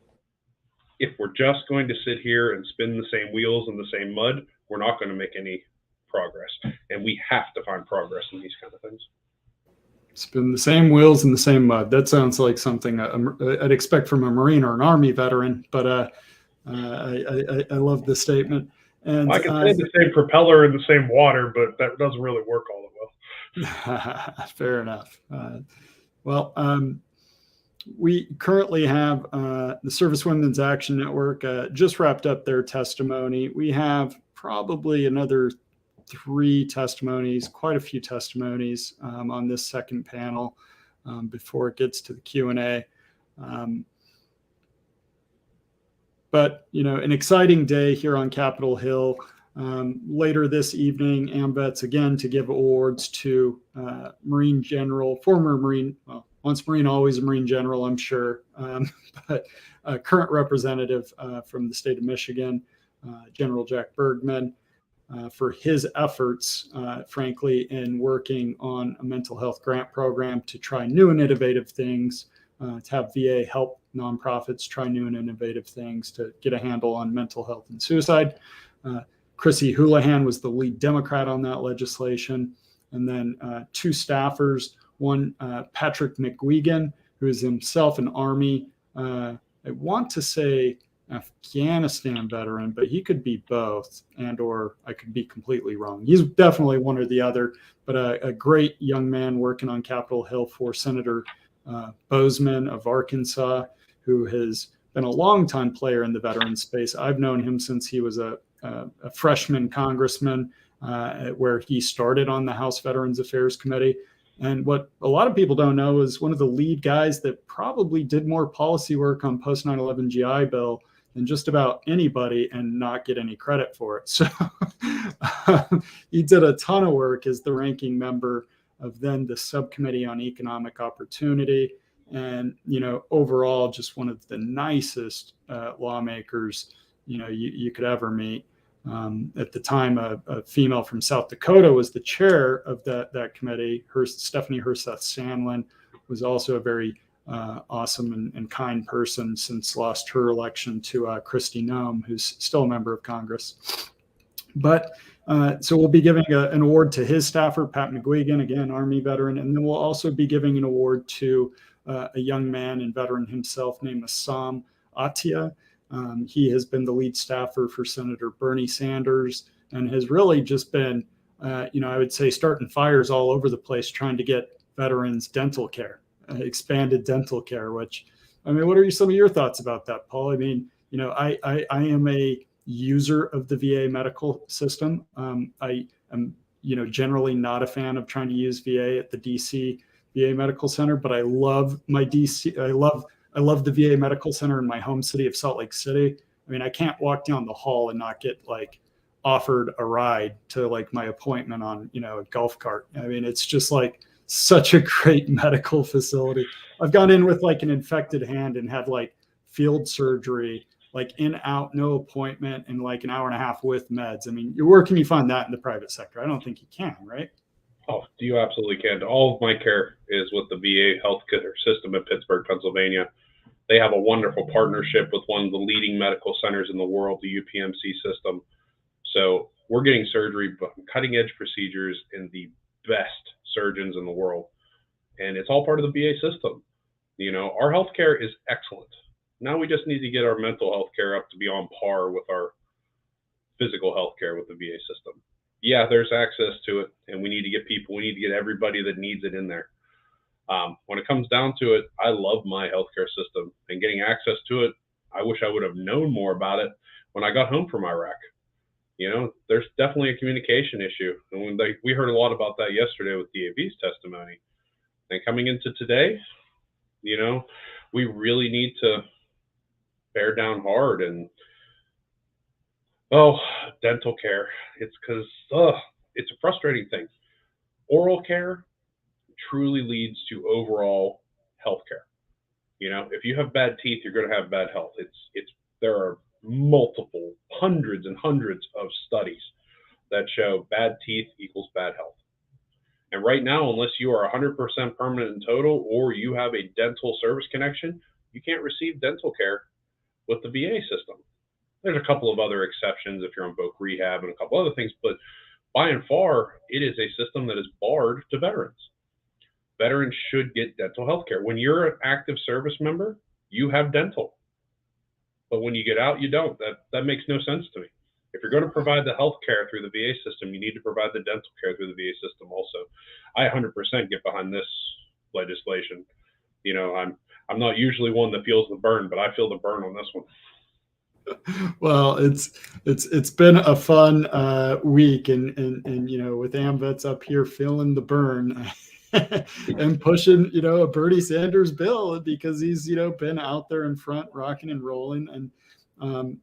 if we're just going to sit here and spin the same wheels in the same mud, we're not going to make any progress. And we have to find progress in these kind of things. Spin the same wheels in the same mud. That sounds like something I'd expect from a Marine or an Army veteran, but I love the statement. And I can say the same propeller in the same water, but that doesn't really work all that well. Fair enough. We currently have the Service Women's Action Network just wrapped up their testimony. We have probably another 3 testimonies, quite a few testimonies on this second panel before it gets to the Q&A. But, an exciting day here on Capitol Hill. Later this evening, AMVETS again to give awards to Marine General, former Marine, well, once Marine, always a Marine General, I'm sure, but a current representative from the state of Michigan, General Jack Bergman, for his efforts, frankly, in working on a mental health grant program to try new and innovative things, to have VA help nonprofits try new and innovative things to get a handle on mental health and suicide. Chrissy Houlihan was the lead Democrat on that legislation. And then 2 staffers, one Patrick McGuigan, who is himself an Army, I want to say Afghanistan veteran, but he could be both, and or I could be completely wrong. He's definitely one or the other, but a great young man working on Capitol Hill for Senator Bozeman of Arkansas, who has been a longtime player in the veteran space. I've known him since he was a freshman congressman, where he started on the House Veterans Affairs Committee. And what a lot of people don't know is one of the lead guys that probably did more policy work on post 9/11 GI Bill than just about anybody and not get any credit for it. So he did a ton of work as the ranking member of then the Subcommittee on Economic Opportunity. And, overall, just one of the nicest lawmakers, you could ever meet. At the time, a female from South Dakota was the chair of that committee. Stephanie Herseth Sandlin was also a very awesome and kind person, since lost her election to Kristi Noem, who's still a member of Congress. But so we'll be giving an award to his staffer, Pat McGuigan, again, Army veteran. And then we'll also be giving an award to a young man and veteran himself named Assam Atia. He has been the lead staffer for Senator Bernie Sanders and has really just been, I would say, starting fires all over the place trying to get veterans dental care, expanded dental care, which, what are some of your thoughts about that, Paul? I am a user of the VA medical system. I am, generally not a fan of trying to use VA at the DC VA Medical Center, but I love my DC. I love the VA Medical Center in my home city of Salt Lake City. I can't walk down the hall and not get offered a ride to my appointment on, a golf cart. It's just such a great medical facility. I've gone in with an infected hand and had field surgery, in, out, no appointment, and an hour and a half with meds. Where can you find that in the private sector? I don't think you can, right? Oh, you absolutely can. All of my care is with the VA healthcare system in Pittsburgh, Pennsylvania. They have a wonderful partnership with one of the leading medical centers in the world, the UPMC system. So we're getting surgery, cutting edge procedures, and the best surgeons in the world. And it's all part of the VA system. Our healthcare is excellent. Now we just need to get our mental health care up to be on par with our physical health care with the VA system. Yeah, there's access to it, and we need to get everybody that needs it in there. When it comes down to it, I love my healthcare system, and getting access to it, I wish I would have known more about it when I got home from Iraq. There's definitely a communication issue, and we heard a lot about that yesterday with DAV's testimony. And coming into today, we really need to bear down hard. And dental care, it's because it's a frustrating thing. Oral care truly leads to overall health care. If you have bad teeth, you're going to have bad health. There are multiple hundreds and hundreds of studies that show bad teeth equals bad health. And right now, unless you are 100% permanent and total, or you have a dental service connection, you can't receive dental care with the VA system. There's a couple of other exceptions if you're on voc rehab and a couple other things, but by and far, it is a system that is barred to veterans. Veterans should get dental health care. When you're an active service member, you have dental. But when you get out, you don't. That makes no sense to me. If you're going to provide the health care through the VA system, you need to provide the dental care through the VA system also. I 100% get behind this legislation. I'm not usually one that feels the burn, but I feel the burn on this one. Well, it's been a fun week, and with AMVETS up here feeling the burn and pushing a Bernie Sanders bill because he's been out there in front rocking and rolling, and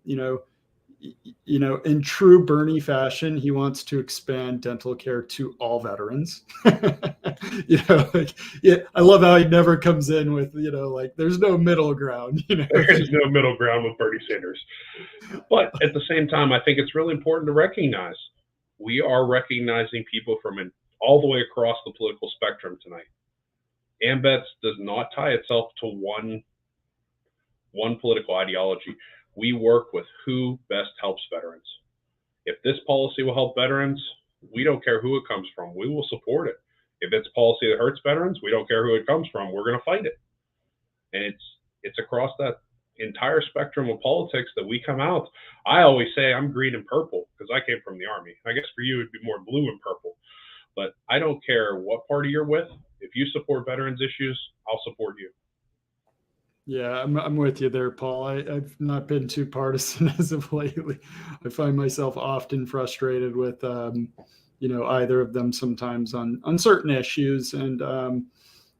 in true Bernie fashion, he wants to expand dental care to all veterans. I love how he never comes in with, there's no middle ground. There's no middle ground with Bernie Sanders. But at the same time, I think it's really important to recognize we are recognizing people from all the way across the political spectrum tonight. AMVETS does not tie itself to one political ideology. We work with who best helps veterans. If this policy will help veterans, we don't care who it comes from. We will support it. If it's a policy that hurts veterans, we don't care who it comes from. We're going to fight it. And it's across that entire spectrum of politics that we come out. I always say I'm green and purple because I came from the Army. I guess for you, it'd be more blue and purple. But I don't care what party you're with. If you support veterans issues, I'll support you. Yeah, I'm with you there, Paul. I've not been too partisan as of lately. I find myself often frustrated with, either of them sometimes on certain issues. And,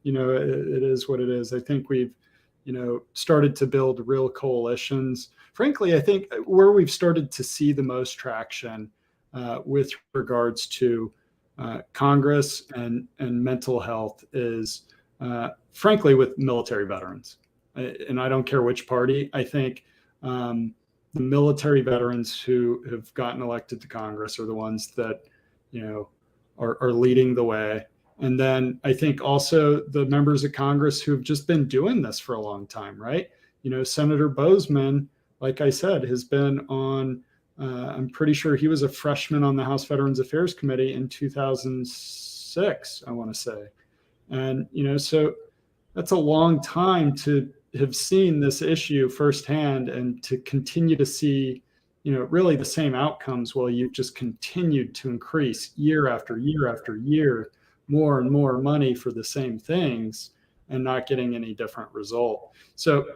it is what it is. I think we've started to build real coalitions. Frankly, I think where we've started to see the most traction with regards to Congress and mental health is, frankly, with military veterans. And I don't care which party. I think the military veterans who have gotten elected to Congress are the ones that, are leading the way. And then I think also the members of Congress who've just been doing this for a long time, right? Senator Bozeman, like I said, has been on, I'm pretty sure he was a freshman on the House Veterans Affairs Committee in 2006, I want to say. And, so that's a long time to have seen this issue firsthand and to continue to see, really the same outcomes while you've just continued to increase year after year after year, more and more money for the same things and not getting any different result. So,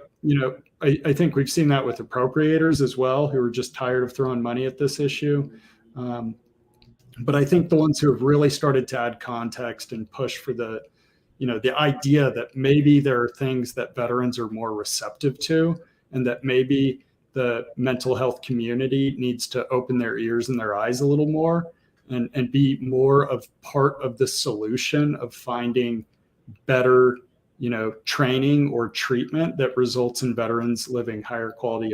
I think we've seen that with appropriators as well, who are just tired of throwing money at this issue. But I think the ones who have really started to add context and push for the idea that maybe there are things that veterans are more receptive to, and that maybe the mental health community needs to open their ears and their eyes a little more and be more of part of the solution of finding better, training or treatment that results in veterans living higher quality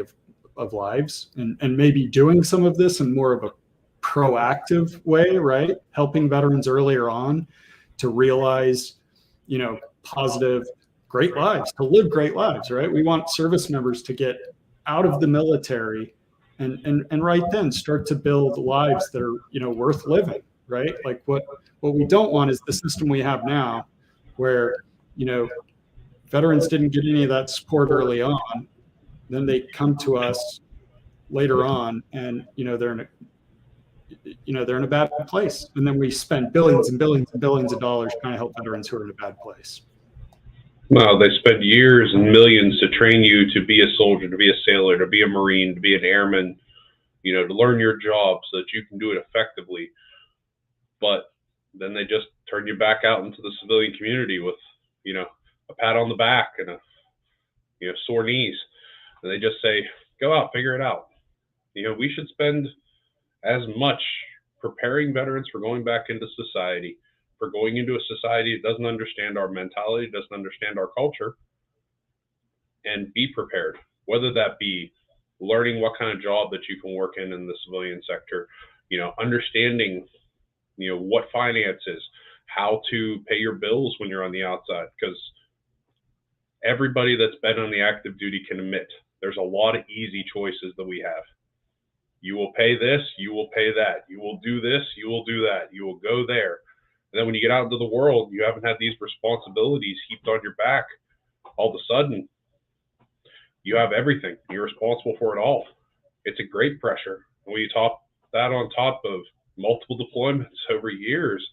of lives, and maybe doing some of this in more of a proactive way, right? Helping veterans earlier on to realize, positive, great lives, to live great lives, right? We want service members to get out of the military and right then start to build lives that are, worth living, right? Like what we don't want is the system we have now where, veterans didn't get any of that support early on. Then they come to us later on and, they're in a bad place. And then we spend billions and billions and billions of dollars trying to help veterans who are in a bad place. Well, they spend years and millions to train you to be a soldier, to be a sailor, to be a Marine, to be an airman, to learn your job so that you can do it effectively. But then they just turn you back out into the civilian community with, a pat on the back and sore knees. And they just say, go out, figure it out. We should spend as much preparing veterans for going back into society, for going into a society that doesn't understand our mentality, doesn't understand our culture, and be prepared, whether that be learning what kind of job that you can work in the civilian sector, understanding, what finance is, how to pay your bills when you're on the outside, because everybody that's been on the active duty can admit there's a lot of easy choices that we have. You will pay this, you will pay that, you will do this, you will do that, you will go there. And then when you get out into the world, you haven't had these responsibilities heaped on your back. All of a sudden, you have everything. You're responsible for it all. It's a great pressure. And when you top that on top of multiple deployments over years,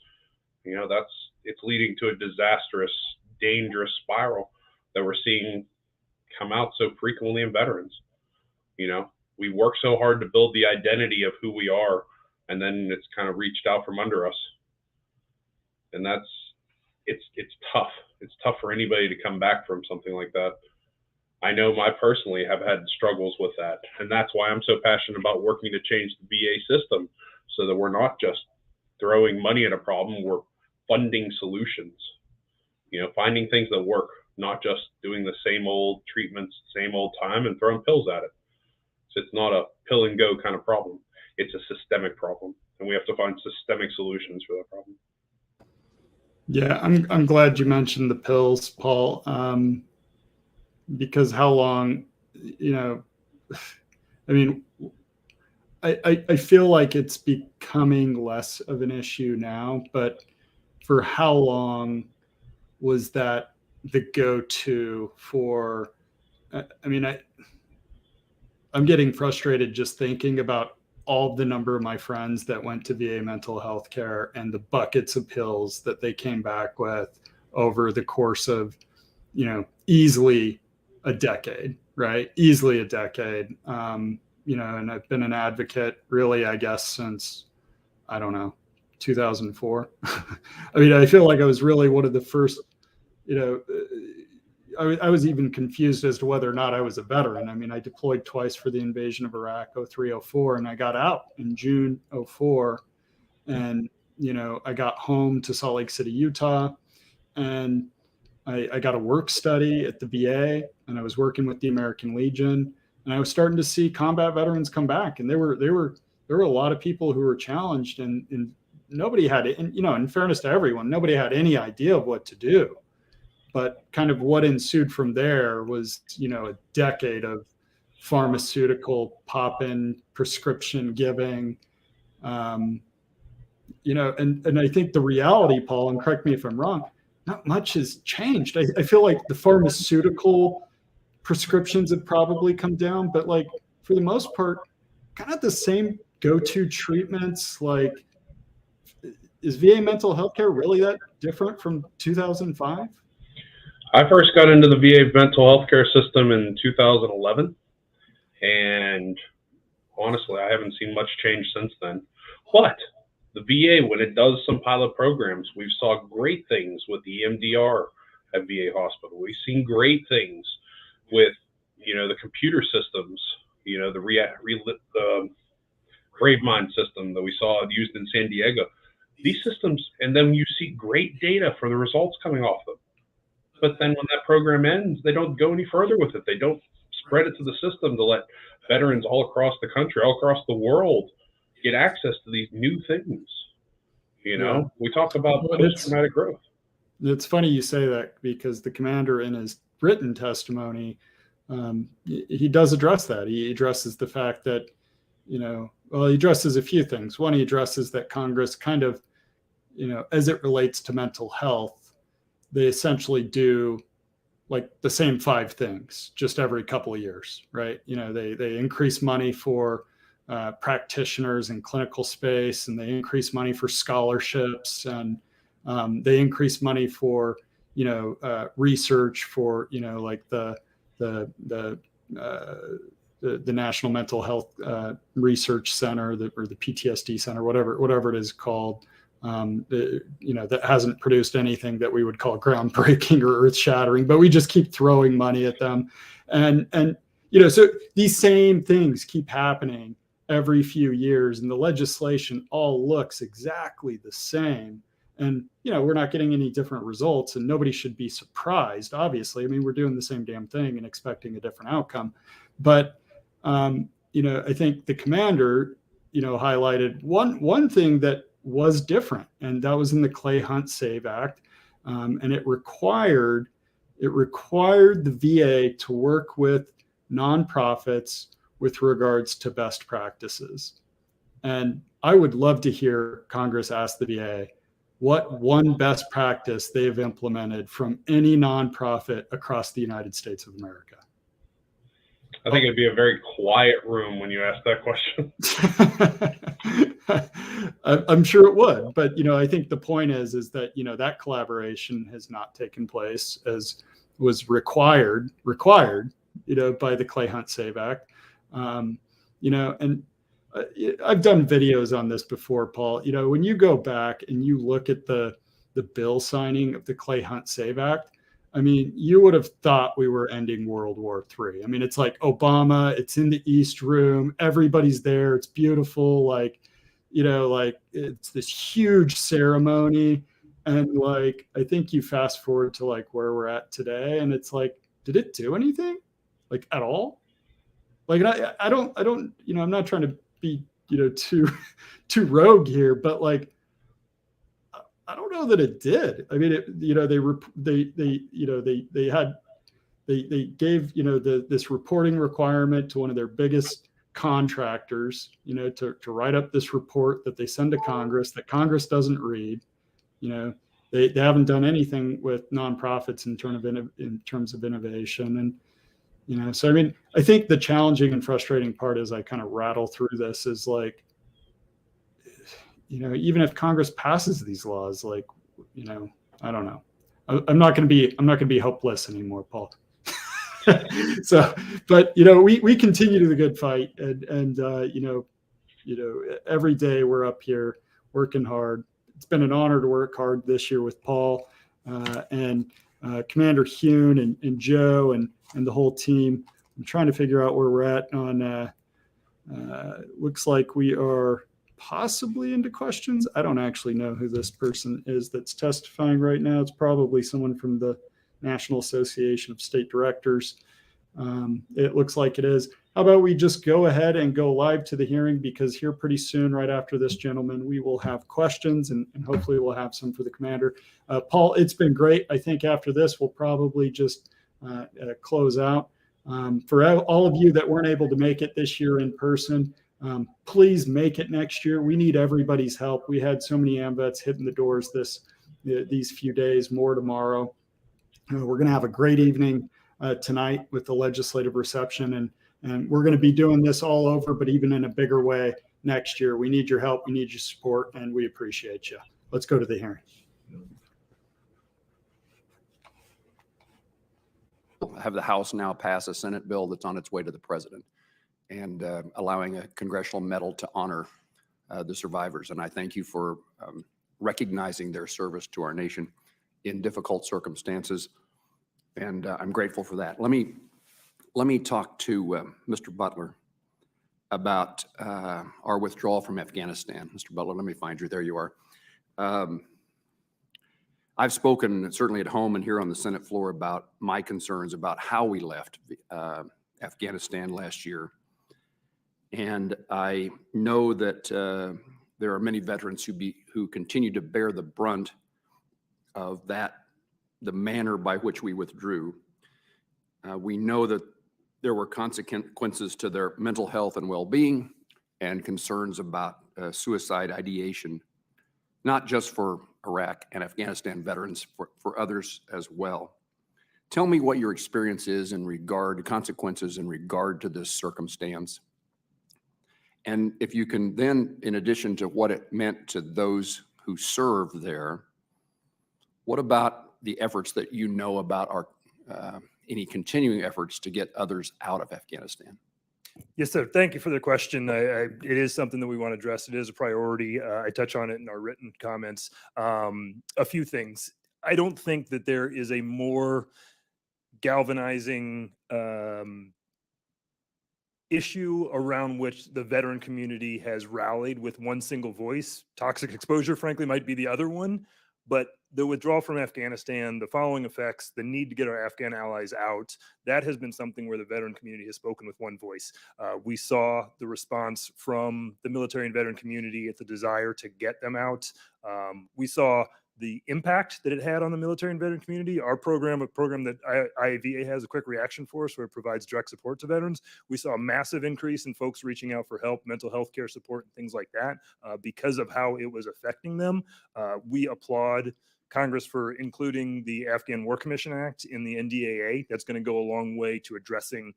it's leading to a disastrous, dangerous spiral that we're seeing come out so frequently in veterans. We work so hard to build the identity of who we are, and then it's kind of reached out from under us. And it's tough. It's tough for anybody to come back from something like that. I know I personally have had struggles with that. And that's why I'm so passionate about working to change the VA system so that we're not just throwing money at a problem, we're funding solutions, finding things that work, not just doing the same old treatments, same old time and throwing pills at it. So it's not a pill and go kind of problem. It's a systemic problem, and we have to find systemic solutions for that problem. Yeah, I'm glad you mentioned the pills, Paul, because how long, I feel like it's becoming less of an issue now, but for how long was that the go-to for, I'm getting frustrated just thinking about all the number of my friends that went to VA mental health care and the buckets of pills that they came back with over the course of, easily a decade, right? Easily a decade. And I've been an advocate really, I guess, since, 2004. I feel like I was really one of the first, I was even confused as to whether or not I was a veteran. I mean, I deployed twice for the invasion of Iraq, 03, 04, and I got out in June 04. And, I got home to Salt Lake City, Utah, and I got a work study at the VA, and I was working with the American Legion, and I was starting to see combat veterans come back. And there were a lot of people who were challenged, and nobody had, in fairness to everyone, nobody had any idea of what to do. But kind of what ensued from there was, a decade of pharmaceutical pop-in prescription giving, and I think the reality, Paul, and correct me if I'm wrong, not much has changed. I feel like the pharmaceutical prescriptions have probably come down, but like for the most part, kind of the same go-to treatments. Like, is VA mental health care really that different from 2005? I first got into the VA mental health care system in 2011, and honestly, I haven't seen much change since then. But the VA, when it does some pilot programs, we've saw great things with the EMDR at VA hospital. We've seen great things with, the computer systems, the Brave Mind system that we saw used in San Diego. These systems, and then you see great data for the results coming off them. But then when that program ends, they don't go any further with it. They don't spread it to the system to let veterans all across the country, all across the world, get access to these new things. Yeah. We talk about post-traumatic growth. It's funny you say that, because the commander in his written testimony, he does address that. He addresses the fact that, he addresses a few things. One, he addresses that Congress kind of, as it relates to mental health, they essentially do like the same 5 things just every couple of years, right? They increase money for practitioners in clinical space, and they increase money for scholarships, and they increase money for research for like the National Mental Health Research Center, or the PTSD Center, whatever it is called. That hasn't produced anything that we would call groundbreaking or earth-shattering, but we just keep throwing money at them, and so these same things keep happening every few years, and the legislation all looks exactly the same, and we're not getting any different results, and nobody should be surprised. Obviously, I mean, we're doing the same damn thing and expecting a different outcome, but I think the commander highlighted one thing that was different, and that was in the Clay Hunt Save Act, and it required the VA to work with nonprofits with regards to best practices. And I would love to hear Congress ask the VA what one best practice they've implemented from any nonprofit across the United States of America. I think it'd be a very quiet room when you ask that question. I'm sure it would, but I think the point is that that collaboration has not taken place as was required by the Clay Hunt Save Act. And I've done videos on this before, Paul. When you go back and you look at the bill signing of the Clay Hunt Save Act, I mean, you would have thought we were ending World War III. I mean, it's like Obama, it's in the East Room, everybody's there, it's beautiful, like it's this huge ceremony. And like, I think you fast forward to like where we're at today, and it's like, did it do anything? Like at all? Like, I don't, I'm not trying to be, too rogue here, but like, I don't know that it did. I mean, they gave, this reporting requirement to one of their biggest contractors, to write up this report that they send to Congress that Congress doesn't read. They haven't done anything with nonprofits in terms of innovation. And, so, I mean, I think the challenging and frustrating part as I kind of rattle through this is like, even if Congress passes these laws, like, I don't know. I'm not going to be hopeless anymore, Paul. So, but we continue the good fight, and every day we're up here working hard. It's been an honor to work hard this year with Paul, and Commander Heun and Joe and the whole team. I'm trying to figure out where we're at on, looks like we are possibly into questions. I don't actually know who this person is that's testifying right now. It's probably someone from the National Association of State Directors. It looks like it is. How about we just go ahead and go live to the hearing, because here pretty soon, right after this gentleman, we will have questions and hopefully we'll have some for the commander. Paul, it's been great. I think after this, we'll probably just close out. For all of you that weren't able to make it this year in person, please make it next year. We need everybody's help. We had so many AMVETS hitting the doors these few days, more tomorrow. We're going to have a great evening tonight with the legislative reception, and we're going to be doing this all over, but even in a bigger way next year. We need your help. We need your support, and we appreciate you. Let's go to the hearing. Have the House now pass a Senate bill that's on its way to the president, and allowing a congressional medal to honor the survivors. And I thank you for recognizing their service to our nation in difficult circumstances. And I'm grateful for that. Let me talk to Mr. Butler about our withdrawal from Afghanistan. Mr. Butler, let me find you. There you are. I've spoken certainly at home and here on the Senate floor about my concerns about how we left Afghanistan last year. And I know that there are many veterans who continue to bear the brunt of the manner by which we withdrew. We know that there were consequences to their mental health and well-being, and concerns about suicide ideation, not just for Iraq and Afghanistan veterans, for others as well. Tell me what your experience is in regard to consequences in regard to this circumstance. And if you can then, in addition to what it meant to those who served there, what about the efforts that you know about our any continuing efforts to get others out of Afghanistan? Yes, sir. Thank you for the question. It is something that we want to address. It is a priority. I touch on it in our written comments. A few things. I don't think that there is a more galvanizing issue around which the veteran community has rallied with one single voice. Toxic exposure, frankly, might be the other one. But the withdrawal from Afghanistan, the following effects, the need to get our Afghan allies out, that has been something where the veteran community has spoken with one voice. We saw the response from the military and veteran community at the desire to get them out. We saw the impact that it had on the military and veteran community. Our program, a program that IAVA has, a quick reaction force where it provides direct support to veterans. We saw a massive increase in folks reaching out for help, mental health care support, and things like that because of how it was affecting them. We applaud Congress for including the Afghan War Commission Act in the NDAA. That's going to go a long way to addressing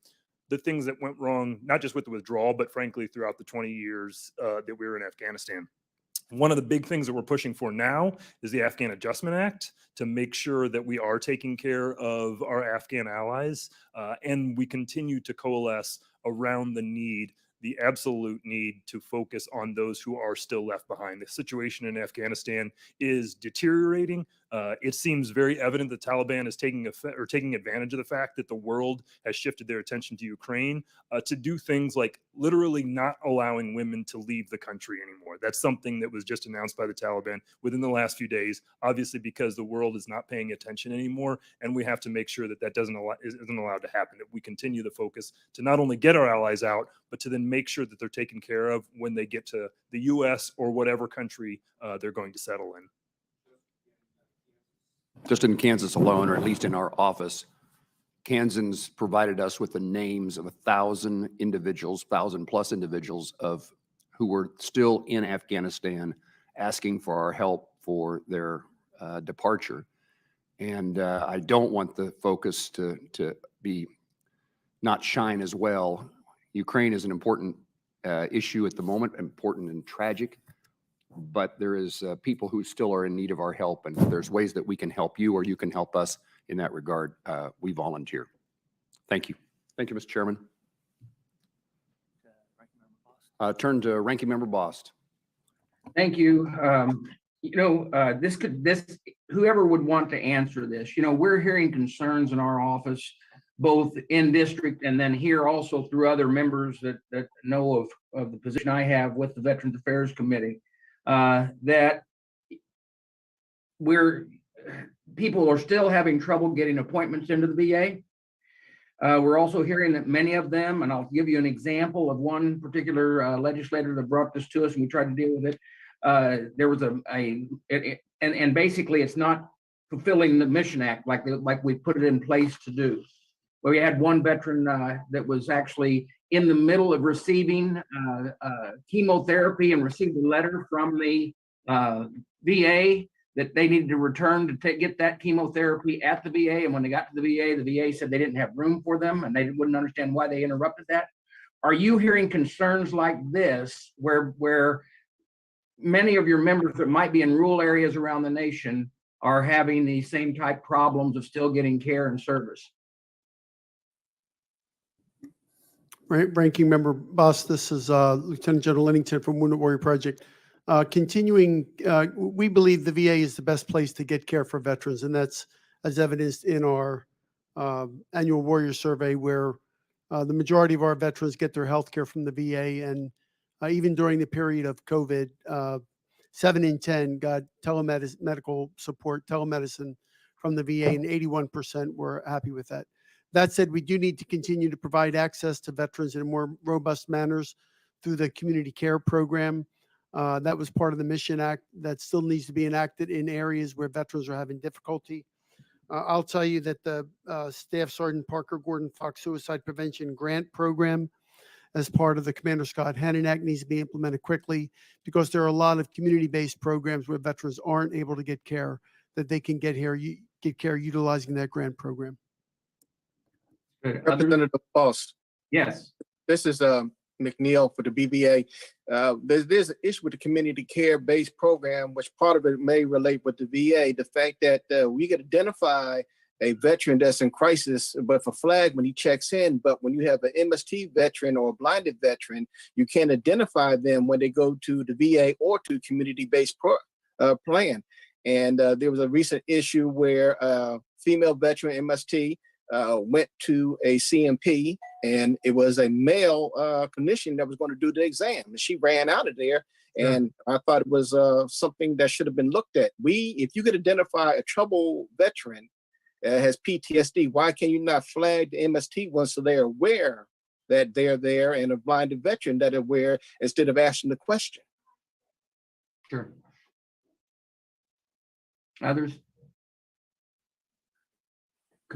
the things that went wrong, not just with the withdrawal, but frankly, throughout the 20 years that we were in Afghanistan. One of the big things that we're pushing for now is the Afghan Adjustment Act to make sure that we are taking care of our Afghan allies, and we continue to coalesce around the absolute need to focus on those who are still left behind. The situation in Afghanistan is deteriorating. It seems very evident the Taliban is taking advantage of the fact that the world has shifted their attention to Ukraine to do things like literally not allowing women to leave the country anymore. That's something that was just announced by the Taliban within the last few days, obviously because the world is not paying attention anymore, and we have to make sure that that isn't allowed to happen, that we continue the focus to not only get our allies out, but to then make sure that they're taken care of when they get to the U.S. or whatever country they're going to settle in. Just in Kansas alone, or at least in our office, Kansans provided us with the names of 1,000 individuals, 1,000+ individuals who were still in Afghanistan asking for our help for their departure. And I don't want the focus to be not shine as well. Ukraine is an important issue at the moment, important and tragic, but there is people who still are in need of our help, and there's ways that we can help you or you can help us in that regard. We volunteer. Thank you. Thank you, Mr. Chairman. Turn to Ranking Member Bost. Thank you. This whoever would want to answer this, you know, we're hearing concerns in our office, both in district and then here also through other members that know of the position I have with the Veterans Affairs Committee, that people are still having trouble getting appointments into the VA. We're also hearing that many of them, and I'll give you an example of one particular legislator that brought this to us, and we tried to deal with it. There was and basically it's not fulfilling the Mission Act like we put it in place to do. We had one veteran that was actually in the middle of receiving chemotherapy and received a letter from the VA that they needed to return to get that chemotherapy at the VA. And when they got to the VA said they didn't have room for them and they wouldn't understand why they interrupted that. Are you hearing concerns like this where many of your members that might be in rural areas around the nation are having the same type problems of still getting care and service? Ranking Member Boss, this is Lieutenant General Lennington from Wounded Warrior Project. Continuing, we believe the VA is the best place to get care for veterans, and that's as evidenced in our annual Warrior Survey, where the majority of our veterans get their health care from the VA. And even during the period of COVID, 7 in 10 got medical support, telemedicine from the VA, and 81% were happy with that. That said, we do need to continue to provide access to veterans in more robust manners through the community care program. That was part of the Mission Act that still needs to be enacted in areas where veterans are having difficulty. I'll tell you that the Staff Sergeant Parker Gordon Fox Suicide Prevention Grant Program, as part of the Commander Scott Hannon Act, needs to be implemented quickly, because there are a lot of community-based programs where veterans aren't able to get care that they can get care utilizing that grant program. Representative Boss. Yes. This is McNeil for the BVA. There's an issue with the community care-based program, which part of it may relate with the VA. The fact that we could identify a veteran that's in crisis, but for flag when he checks in, but when you have an MST veteran or a blinded veteran, you can't identify them when they go to the VA or to community-based plan. And there was a recent issue where a female veteran MST went to a CMP, and it was a male clinician that was going to do the exam, and she ran out of there. And I thought it was something that should have been looked at. If you could identify a troubled veteran has PTSD, why can you not flag the MST ones so they're aware that they're there, and a blinded veteran that are aware, instead of asking the question? Sure. Others?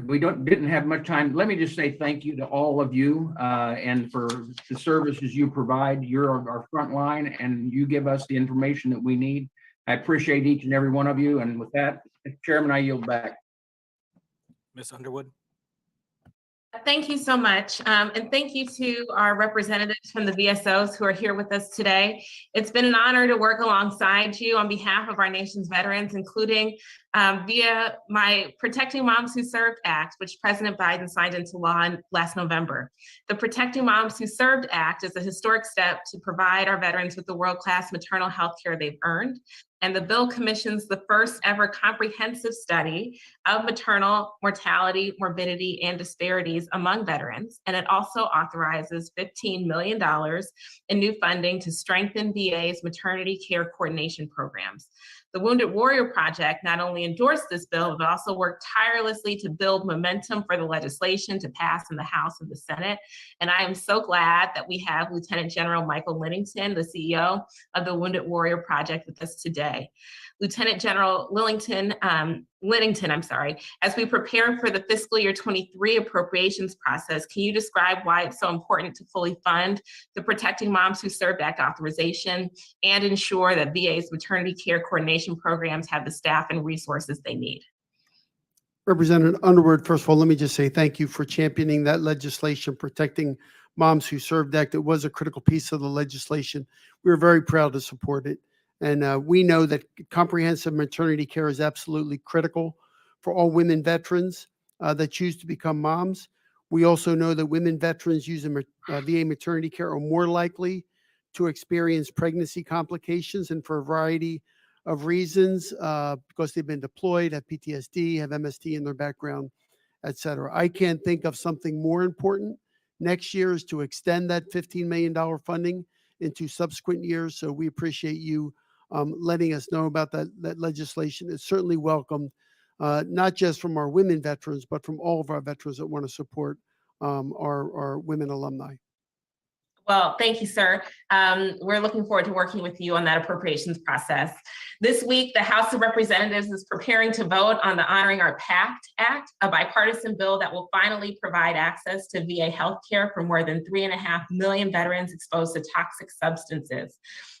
We didn't have much time. Let me just say thank you to all of you and for the services you provide. You're our front line, and you give us the information that we need. I appreciate each and every one of you. And with that, Chairman, I yield back. Ms. Underwood. Thank you so much. And thank you to our representatives from the VSOs who are here with us today. It's been an honor to work alongside you on behalf of our nation's veterans, including via my Protecting Moms Who Served Act, which President Biden signed into law last November. The Protecting Moms Who Served Act is a historic step to provide our veterans with the world-class maternal health care they've earned. And the bill commissions the first ever comprehensive study of maternal mortality, morbidity, and disparities among veterans. And it also authorizes $15 million in new funding to strengthen VA's maternity care coordination programs. The Wounded Warrior Project not only endorsed this bill, but also worked tirelessly to build momentum for the legislation to pass in the House and the Senate. And I am so glad that we have Lieutenant General Michael Lennington, the CEO of the Wounded Warrior Project, with us today. Lieutenant General Lennington, as we prepare for the fiscal year 23 appropriations process, can you describe why it's so important to fully fund the Protecting Moms Who Served Act authorization and ensure that VA's maternity care coordination programs have the staff and resources they need? Representative Underwood, first of all, let me just say thank you for championing that legislation, Protecting Moms Who Served Act. It was a critical piece of the legislation. We were very proud to support it. And we know that comprehensive maternity care is absolutely critical for all women veterans that choose to become moms. We also know that women veterans using VA maternity care are more likely to experience pregnancy complications, and for a variety of reasons, because they've been deployed, have PTSD, have MST in their background, et cetera. I can't think of something more important next year is to extend that $15 million funding into subsequent years. So we appreciate you letting us know about that legislation. It's certainly welcomed, not just from our women veterans, but from all of our veterans that want to support our women alumni. Well, thank you, sir. We're looking forward to working with you on that appropriations process. This week, the House of Representatives is preparing to vote on the Honoring Our Pact Act, a bipartisan bill that will finally provide access to VA healthcare for more than 3.5 million veterans exposed to toxic substances.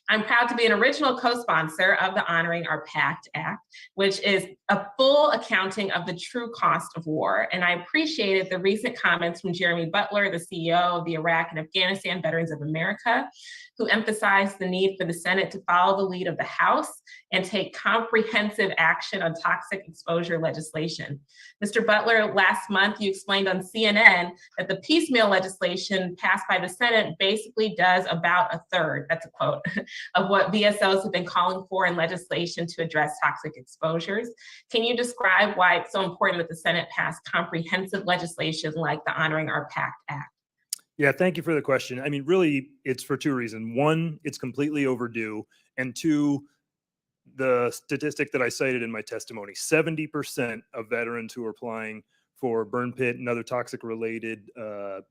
I'm proud to be an original co-sponsor of the Honoring Our Pact Act, which is a full accounting of the true cost of war. And I appreciated the recent comments from Jeremy Butler, the CEO of the Iraq and Afghanistan Veterans of America, who emphasized the need for the Senate to follow the lead of the House and take comprehensive action on toxic exposure legislation. Mr. Butler, last month you explained on CNN that the piecemeal legislation passed by the Senate basically does about a third, that's a quote, of what VSOs have been calling for in legislation to address toxic exposures. Can you describe why it's so important that the Senate pass comprehensive legislation like the Honoring Our Pact Act? Yeah, thank you for the question. I mean, really, it's for two reasons. One, it's completely overdue. And two, the statistic that I cited in my testimony, 70% of veterans who are applying for burn pit and other toxic related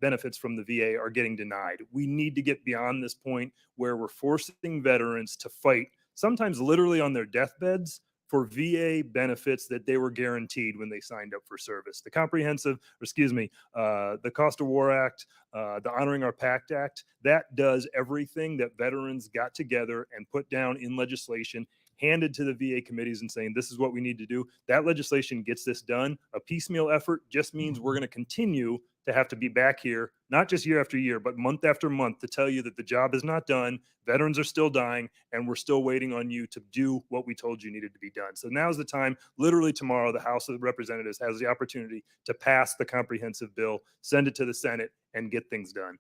benefits from the VA are getting denied. We need to get beyond this point where we're forcing veterans to fight, sometimes literally on their deathbeds, for VA benefits that they were guaranteed when they signed up for service. The the Cost of War Act, the Honoring Our Pact Act, that does everything that veterans got together and put down in legislation, handed to the VA committees and saying, this is what we need to do. That legislation gets this done. A piecemeal effort just means we're going to continue to have to be back here, not just year after year, but month after month to tell you that the job is not done, veterans are still dying, and we're still waiting on you to do what we told you needed to be done. So now's the time. Literally tomorrow, the House of Representatives has the opportunity to pass the comprehensive bill, send it to the Senate, and get things done.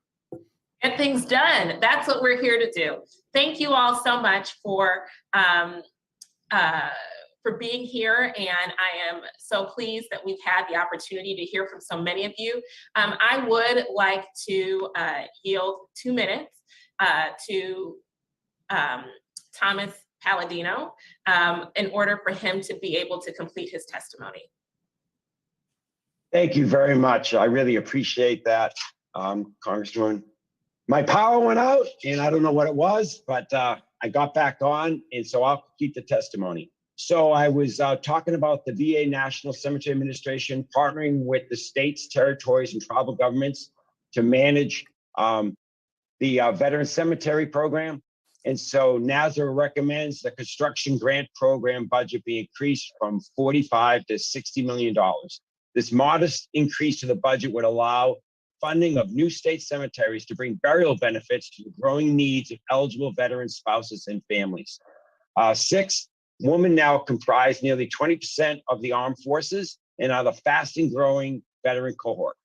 Get things done. That's what we're here to do. Thank you all so much for being here, and I am so pleased that we've had the opportunity to hear from so many of you. I would like to yield 2 minutes to Thomas Palladino in order for him to be able to complete his testimony. Thank you very much. I really appreciate that, Congresswoman. My power went out, and I don't know what it was, but I got back on, and so I'll keep the testimony. So I was talking about the VA National Cemetery Administration partnering with the states, territories, and tribal governments to manage the Veteran Cemetery Program. And so NASRA recommends the construction grant program budget be increased from $45 to $60 million. This modest increase to the budget would allow funding of new state cemeteries to bring burial benefits to the growing needs of eligible veteran spouses and families. 6, women now comprise nearly 20% of the armed forces and are the fastest growing veteran cohort.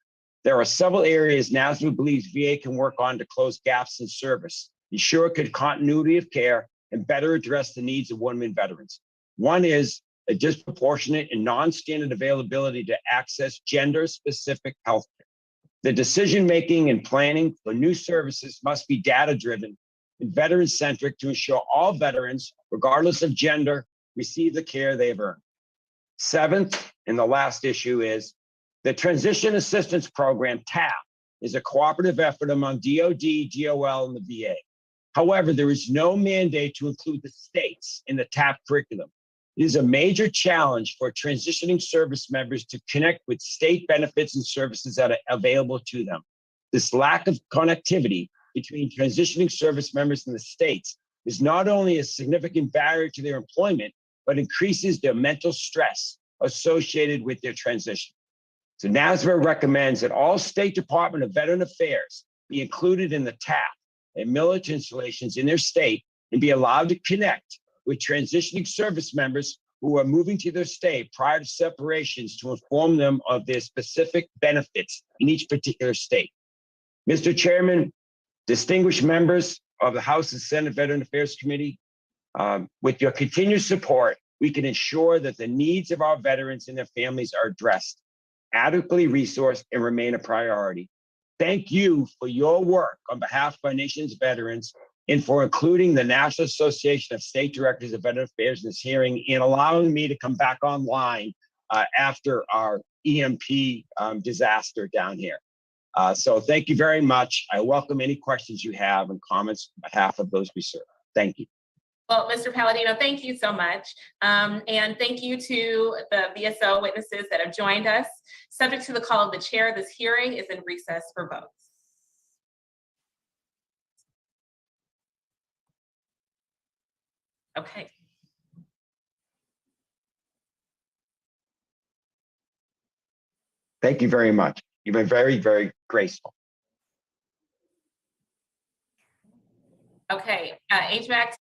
There are several areas NASRA believes VA can work on to close gaps in service, ensure good continuity of care, and better address the needs of women veterans. One is a disproportionate and non-standard availability to access gender-specific health care. The decision-making and planning for new services must be data-driven and veteran-centric to ensure all veterans, regardless of gender, receive the care they've earned. 7th, and the last issue is the Transition Assistance Program, TAP, is a cooperative effort among DOD, DOL, and the VA. However, there is no mandate to include the states in the TAP curriculum. It is a major challenge for transitioning service members to connect with state benefits and services that are available to them. This lack of connectivity between transitioning service members and the states is not only a significant barrier to their employment, but increases their mental stress associated with their transition. So NASRA recommends that all State Department of Veteran Affairs be included in the TAP and military installations in their state and be allowed to connect with transitioning service members who are moving to their state prior to separations to inform them of their specific benefits in each particular state. Mr. Chairman, distinguished members of the House and Senate Veteran Affairs Committee, With your continued support, we can ensure that the needs of our veterans and their families are addressed, adequately resourced, and remain a priority. Thank you for your work on behalf of our nation's veterans and for including the National Association of State Directors of Veteran Affairs in this hearing and allowing me to come back online after our EMP disaster down here. So thank you very much. I welcome any questions you have and comments on behalf of those we serve. Thank you. Well, Mr. Palladino, thank you so much. And thank you to the VSO witnesses that have joined us. Subject to the call of the chair, this hearing is in recess for votes. Okay. Thank you very much. You've been very, very graceful. Okay, HVAC.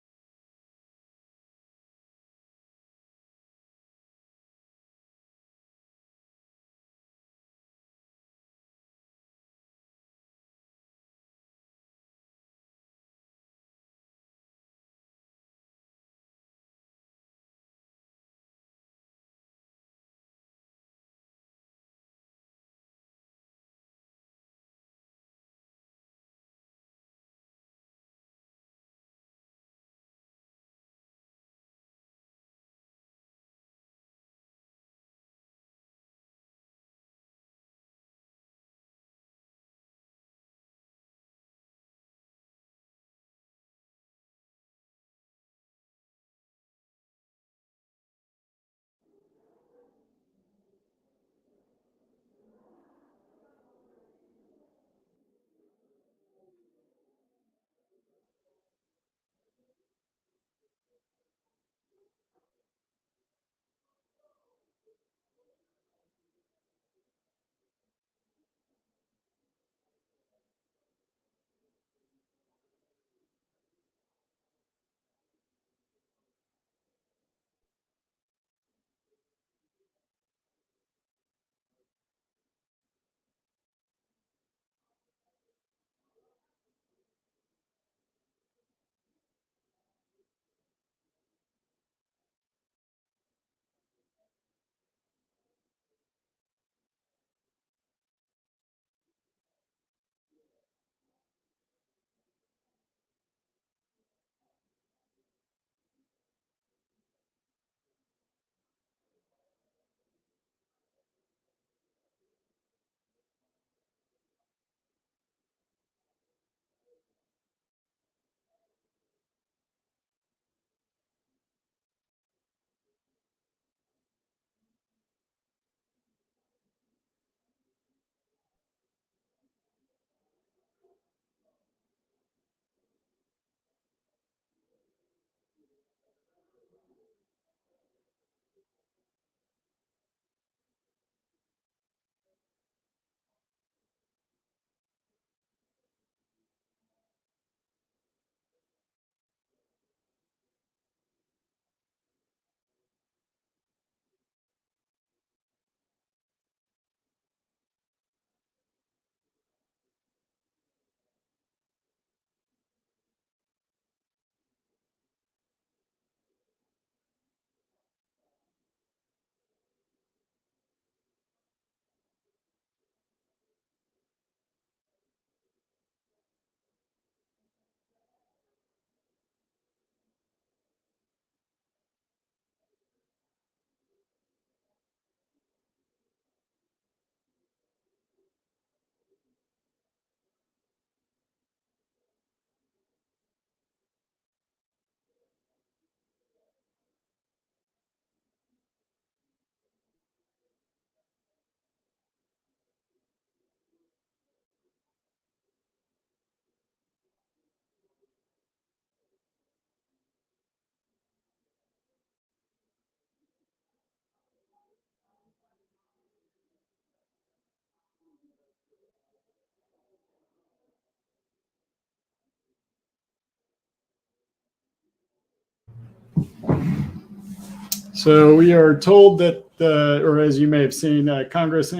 So we are told that, or as you may have seen, Congress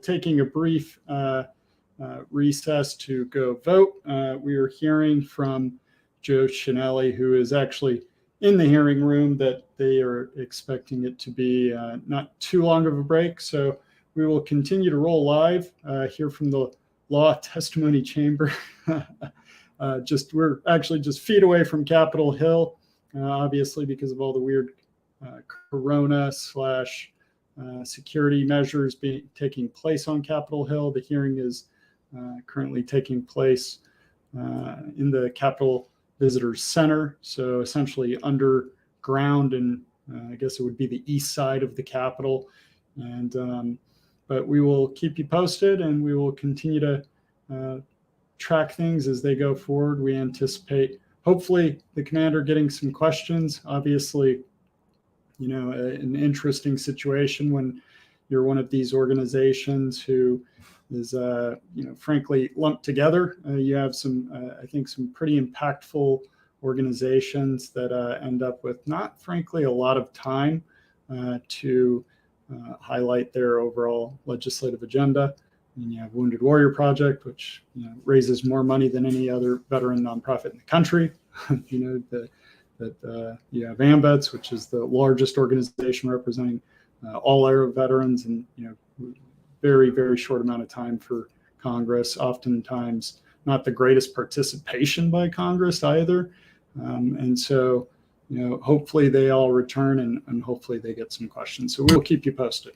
taking a brief recess to go vote. We are hearing from Joe Chinelli, who is actually in the hearing room that they are expecting it to be not too long of a break. So we will continue to roll live here from the law testimony chamber. We're actually just feet away from Capitol Hill, obviously because of all the weird corona slash security measures taking place on Capitol Hill. The hearing is currently taking place in the Capitol Visitors Center, so essentially underground, and I guess it would be the east side of the Capitol. And but we will keep you posted, and we will continue to track things as they go forward. We anticipate, hopefully, the commander getting some questions. Obviously, you know, an interesting situation when you're one of these organizations who is, you know, frankly lumped together. You have some, I think, some pretty impactful organizations that end up with not, frankly, a lot of time to highlight their overall legislative agenda. And you have Wounded Warrior Project, which, you know, raises more money than any other veteran nonprofit in the country. You know, that you have AMVETS, which is the largest organization representing all era veterans, and, you know, very, very short amount of time for Congress, oftentimes not the greatest participation by Congress either. And so, you know, hopefully they all return, and hopefully they get some questions. So we'll keep you posted.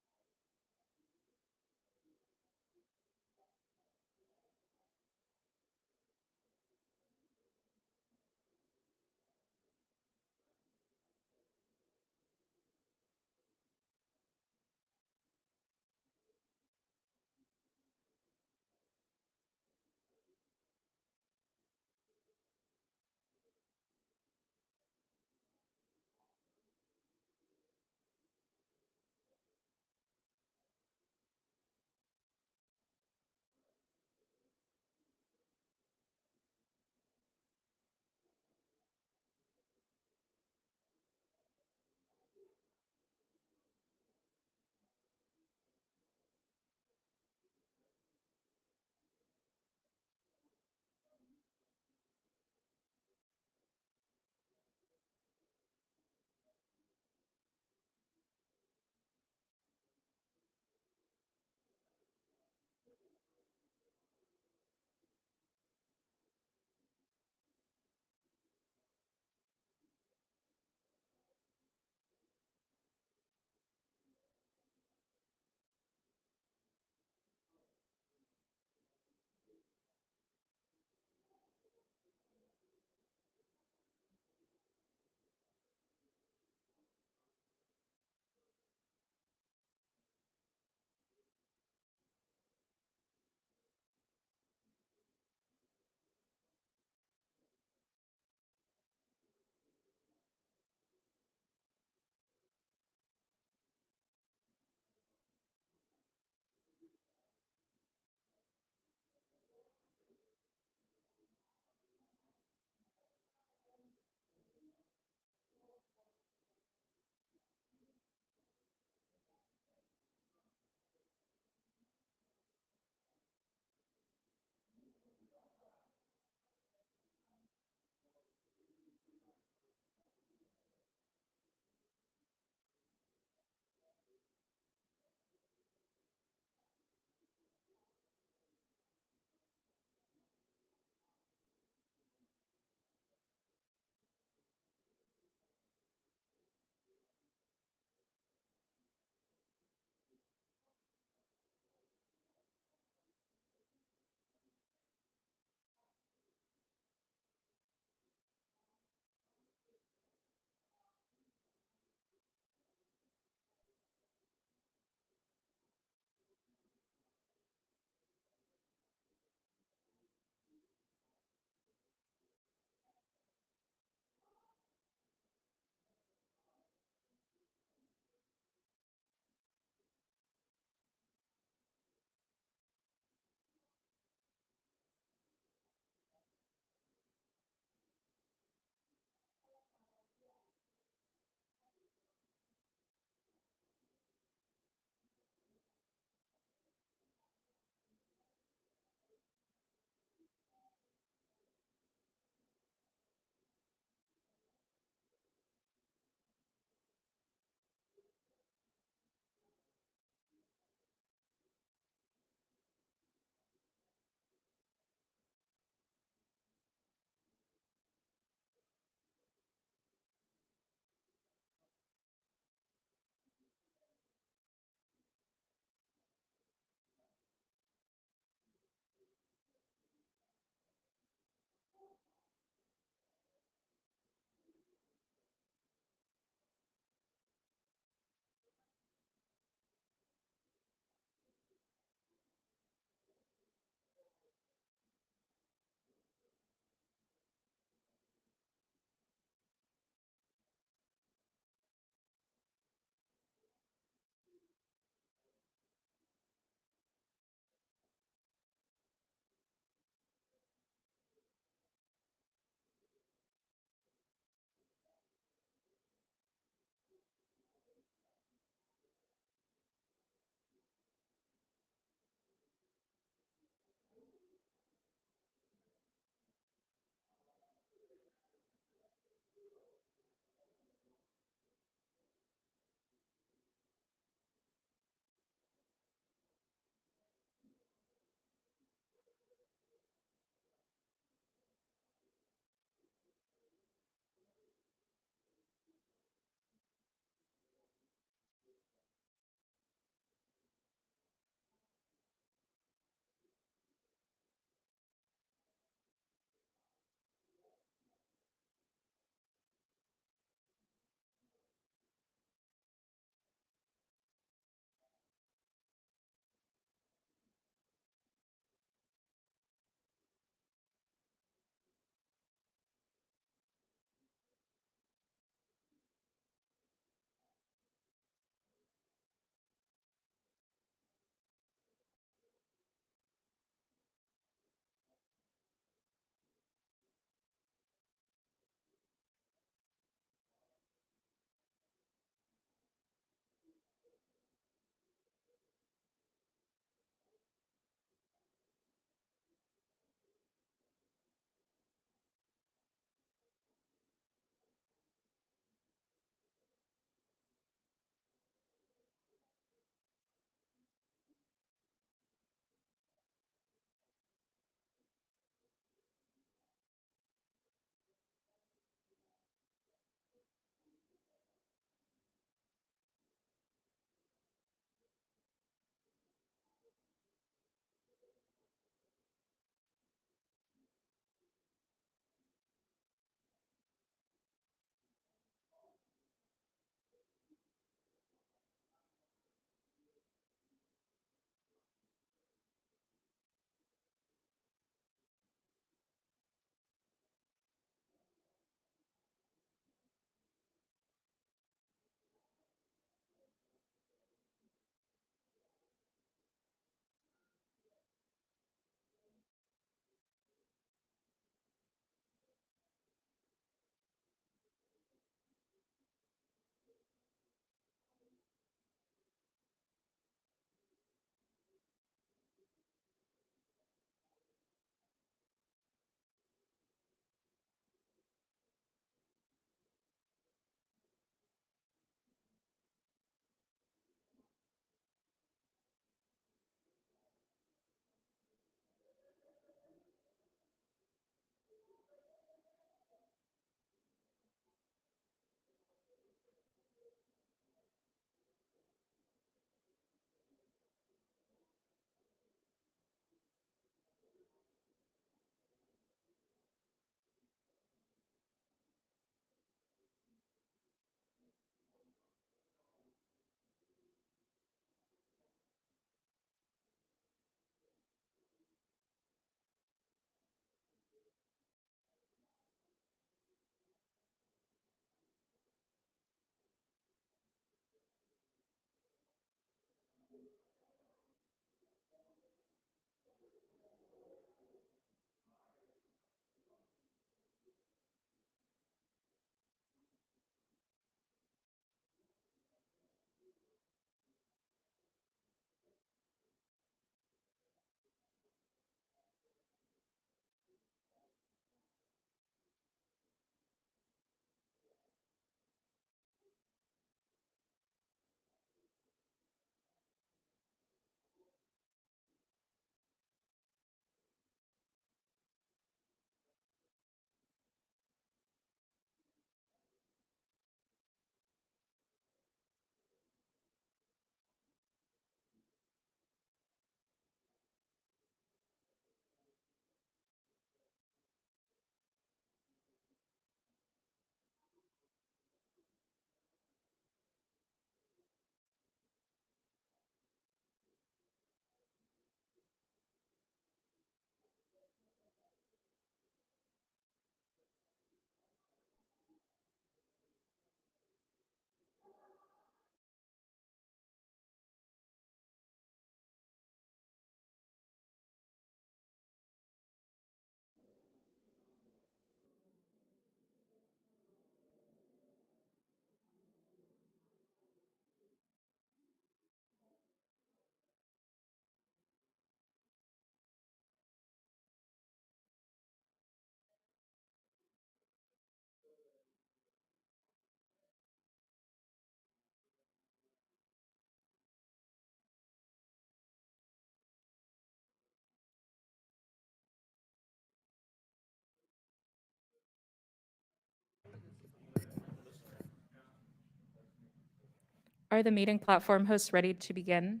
Are the meeting platform hosts ready to begin?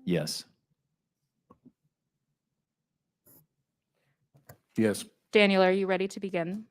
Yes. Yes. Daniel, are you ready to begin?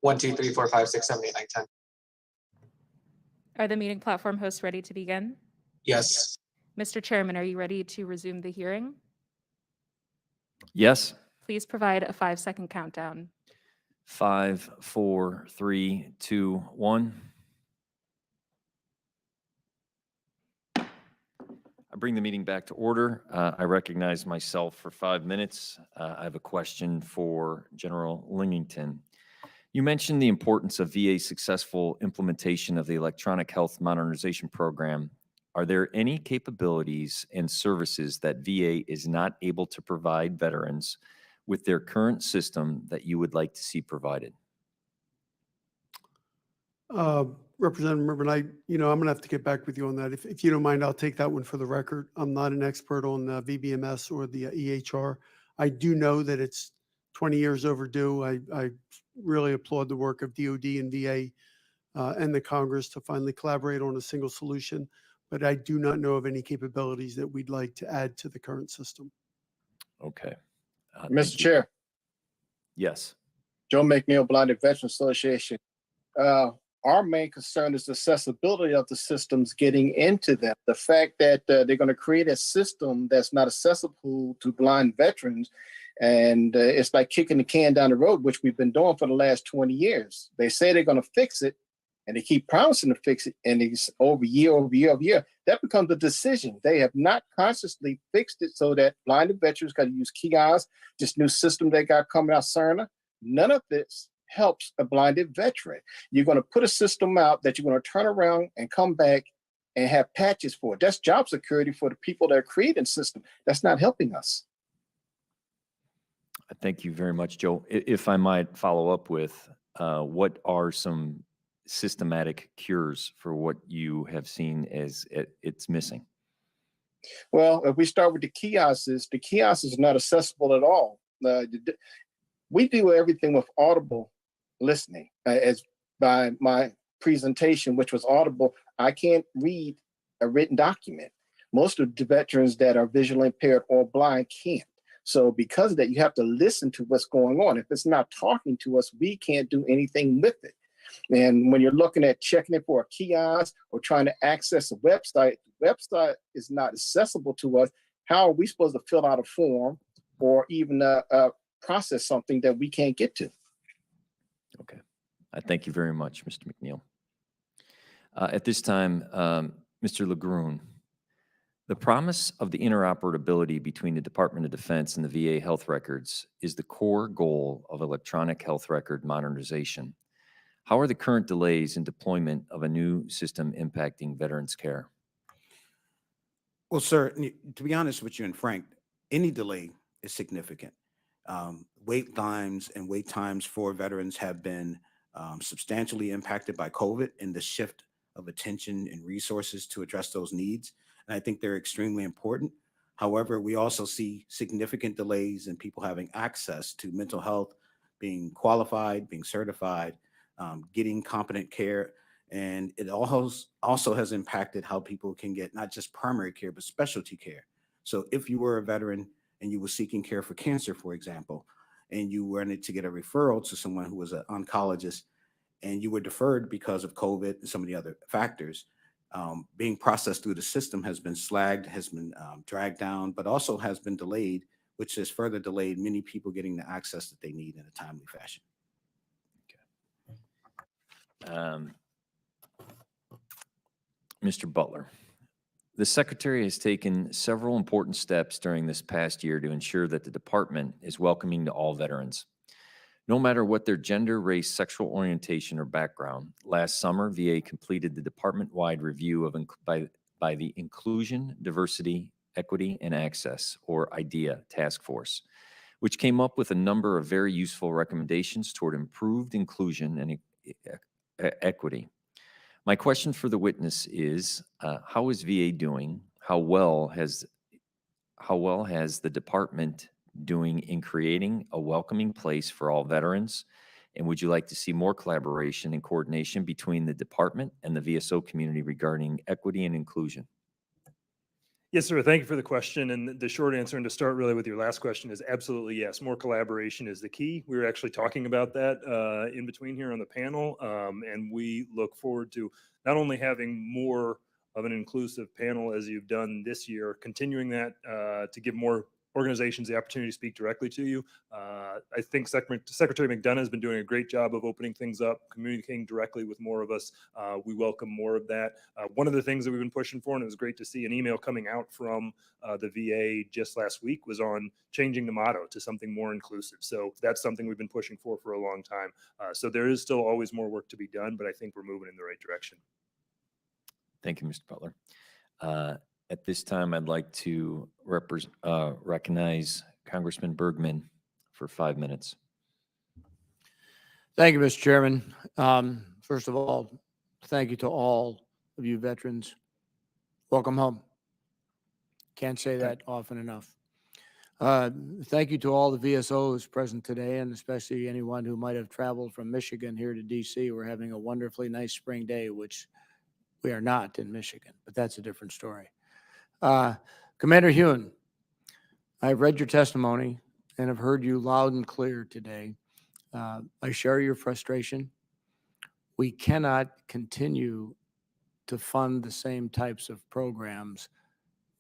One, two, three, four, five, six, seven, eight, nine, 10. Are the meeting platform hosts ready to begin? Yes. Mr. Chairman, are you ready to resume the hearing? Yes. Please provide a 5-second countdown. 5, 4, 3, 2, 1. I bring the meeting back to order. I recognize myself for 5 minutes. I have a question for General Lingington. You mentioned the importance of VA's successful implementation of the Electronic Health Modernization Program. Are there any capabilities and services that VA is not able to provide veterans with their current system that you would like to see provided? Representative Mervin, I'm going to have to get back with you on that. If you don't mind, I'll take that one for the record. I'm not an expert on VBMS or the EHR. I do know that it's 20 years overdue. I really applaud the work of DOD and VA and the Congress to finally collaborate on a single solution, but I do not know of any capabilities that we'd like to add to the current system. Okay. Mr. Chair, Yes. Joe McNeil, Blinded Veterans Association. Our main concern is the accessibility of the systems getting into them. The fact that they're going to create a system that's not accessible to blind veterans, and it's like kicking the can down the road, which we've been doing for the last 20 years. They say they're going to fix it, and they keep promising to fix it, and it's over year over year over year. That becomes a decision. They have not consciously fixed it so that blinded veterans got to use kiosks, this new system they got coming out, Cerner. None of this helps a blinded veteran. You're going to put a system out that you're going to turn around and come back and have patches for it. That's job security for the people that are creating system. That's not helping us. Thank you very much, Joe. If I might follow up with what are some systematic cures for what you have seen as it's missing? Well, if we start with the kiosk is not accessible at all. We do everything with audible listening. As by my presentation, which was audible, I can't read a written document. Most of the veterans that are visually impaired or blind can't. So because of that, you have to listen to what's going on. If it's not talking to us, we can't do anything with it. And when you're looking at checking it for a kiosk or trying to access a website, the website is not accessible to us. How are we supposed to fill out a form or even process something that we can't get to? Okay. I thank you very much, Mr. McNeil. At this time, Mr. Legrune, the promise of the interoperability between the Department of Defense and the VA health records is the core goal of electronic health record modernization. How are the current delays in deployment of a new system impacting veterans' care? Well, sir, to be honest with you and frank, any delay is significant. Wait times for veterans have been substantially impacted by COVID and the shift of attention and resources to address those needs. And I think they're extremely important. However, we also see significant delays in people having access to mental health, being qualified, being certified, getting competent care. And it also has impacted how people can get not just primary care, but specialty care. So if you were a veteran and you were seeking care for cancer, for example, and you wanted to get a referral to someone who was an oncologist and you were deferred because of COVID and some of the other factors, being processed through the system has been slagged, has been dragged down, but also has been delayed, which has further delayed many people getting the access that they need in a timely fashion. Mr. Butler, the Secretary has taken several important steps during this past year to ensure that the department is welcoming to all veterans, no matter what their gender, race, sexual orientation, or background. Last summer, VA completed the department-wide review of by the Inclusion, Diversity, Equity, and Access, or IDEA Task Force, which came up with a number of very useful recommendations toward improved inclusion and equity. My question for the witness is, how is VA doing? How well has the department doing in creating a welcoming place for all veterans? And would you like to see more collaboration and coordination between the department and the VSO community regarding equity and inclusion? Yes, sir. Thank you for the question. And the short answer, and to start really with your last question, is absolutely yes. More collaboration is the key. We were actually talking about that in between here on the panel. And we look forward to not only having more of an inclusive panel as you've done this year, continuing that to give more organizations the opportunity to speak directly to you. I think Secretary McDonough has been doing a great job of opening things up, communicating directly with more of us. We welcome more of that. One of the things that we've been pushing for, and it was great to see an email coming out from the VA just last week, was on changing the motto to something more inclusive. So that's something we've been pushing for a long time. So there is still always more work to be done, but I think we're moving in the right direction. Thank you, Mr. Butler. At this time, I'd like to recognize Congressman Bergman for 5 minutes. Thank you, Mr. Chairman. First of all, thank you to all of you veterans. Welcome home. Can't say that often enough. Thank you to all the VSOs present today, and especially anyone who might have traveled from Michigan here to DC. We're having a wonderfully nice spring day, which we are not in Michigan, but that's a different story. Commander Heun, I've read your testimony and have heard you loud and clear today. I share your frustration. We cannot continue to fund the same types of programs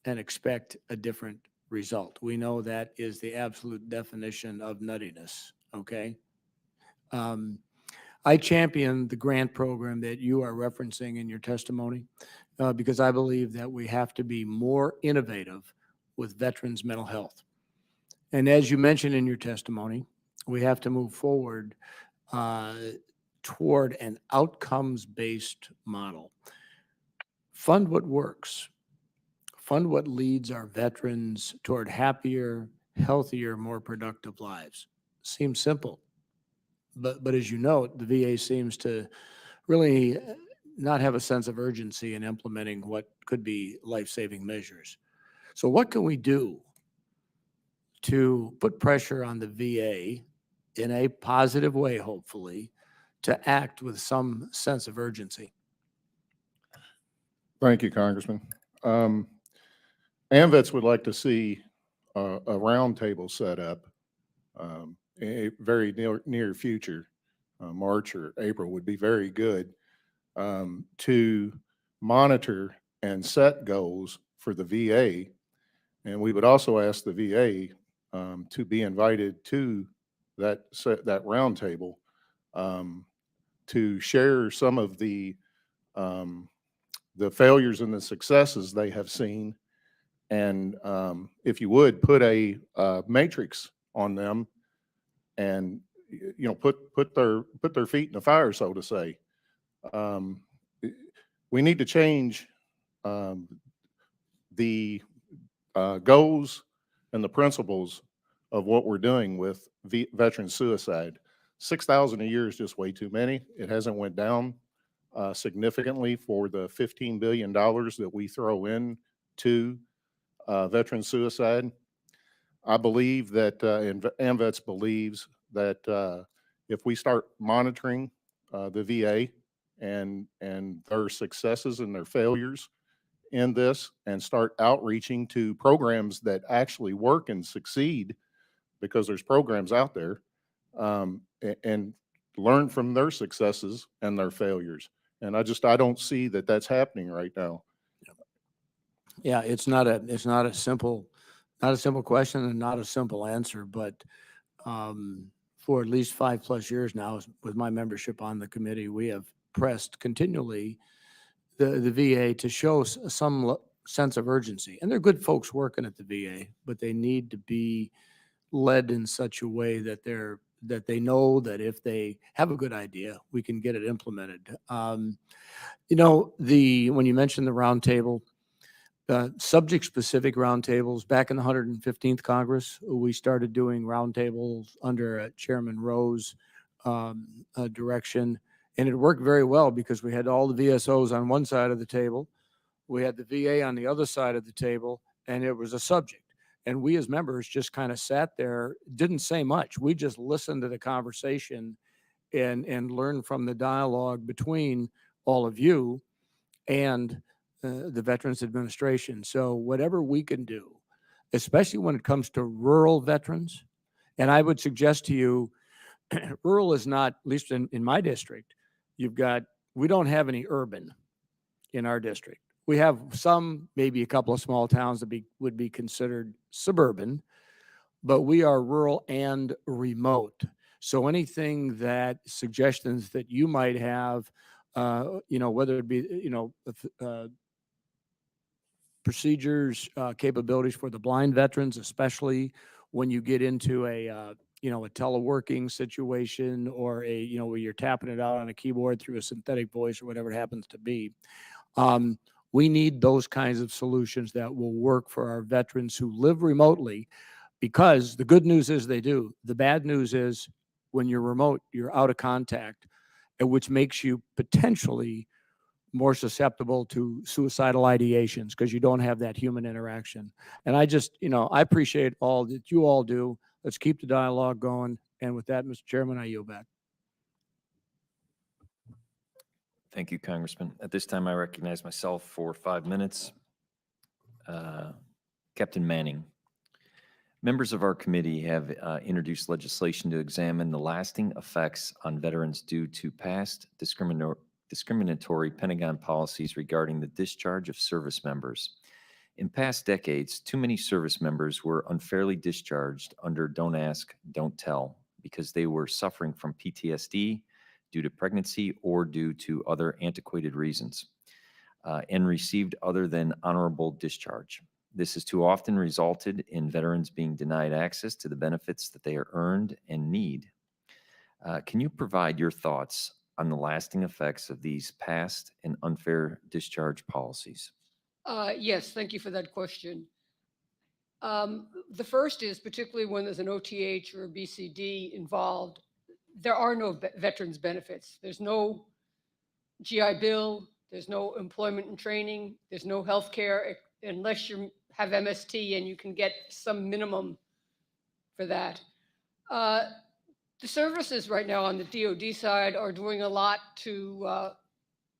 and expect a different result. We know that is the absolute definition of nuttiness, okay? I champion the grant program that you are referencing in your testimony because I believe that we have to be more innovative with veterans' mental health. And as you mentioned in your testimony, we have to move forward toward an outcomes-based model. Fund what works. Fund what leads our veterans toward happier, healthier, more productive lives. Seems simple. But as you note, the VA seems to really not have a sense of urgency in implementing what could be life-saving measures. So what can we do to put pressure on the VA in a positive way, hopefully, to act with some sense of urgency? Thank you, Congressman. AMVETS would like to see a roundtable set up a very near future, March or April would be very good, to monitor and set goals for the VA. And we would also ask the VA to be invited to that roundtable to share some of the failures and the successes they have seen. And if you would put a matrix on them, and put their feet in the fire, so to say. We need to change the goals and the principles of what we're doing with veteran suicide. 6,000 a year is just way too many. It hasn't went down significantly for the $15 billion that we throw in to veteran suicide. I believe that, and AMVETS believes that if we start monitoring the VA and their successes and their failures in this, and start outreaching to programs that actually work and succeed, because there's programs out there, and learn from their successes and their failures. And I don't see that that's happening right now. Yeah, it's not a simple question and not a simple answer, but for at least 5+ years now, with my membership on the committee, we have pressed continually the VA to show some sense of urgency. And they're good folks working at the VA, but they need to be led in such a way that they know that if they have a good idea, we can get it implemented. When you mentioned the roundtable, subject-specific roundtables, back in the 115th Congress, we started doing roundtables under Chairman Rowe's direction, and it worked very well because we had all the VSOs on one side of the table, we had the VA on the other side of the table, and it was a subject. And we as members just kind of sat there, didn't say much. We just listened to the conversation and learned from the dialogue between all of you and the Veterans Administration. So whatever we can do, especially when it comes to rural veterans, and I would suggest to you, rural is not, at least in my district, we don't have any urban in our district. We have some, maybe a couple of small towns that would be considered suburban, but we are rural and remote. So anything suggestions that you might have, whether it be, procedures, capabilities for the blind veterans, especially when you get into a teleworking situation, or where you're tapping it out on a keyboard through a synthetic voice or whatever it happens to be. We need those kinds of solutions that will work for our veterans who live remotely, because the good news is they do. The bad news is when you're remote, you're out of contact, which makes you potentially more susceptible to suicidal ideations because you don't have that human interaction. And I appreciate all that you all do. Let's keep the dialogue going. And with that, Mr. Chairman, I yield back. Thank you, Congressman. At this time, I recognize myself for 5 minutes. Captain Manning. Members of our committee have introduced legislation to examine the lasting effects on veterans due to past discriminatory Pentagon policies regarding the discharge of service members. In past decades, too many service members were unfairly discharged under Don't Ask, Don't Tell because they were suffering from PTSD due to pregnancy or due to other antiquated reasons, and received other than honorable discharge. This has too often resulted in veterans being denied access to the benefits that they are earned and need. Can you provide your thoughts on the lasting effects of these past and unfair discharge policies? Yes, thank you for that question. The first is, particularly when there's an OTH or a BCD involved, there are no veterans benefits. There's no GI Bill, there's no employment and training, there's no health care unless you have MST and you can get some minimum for that. The services right now on the DoD side are doing a lot to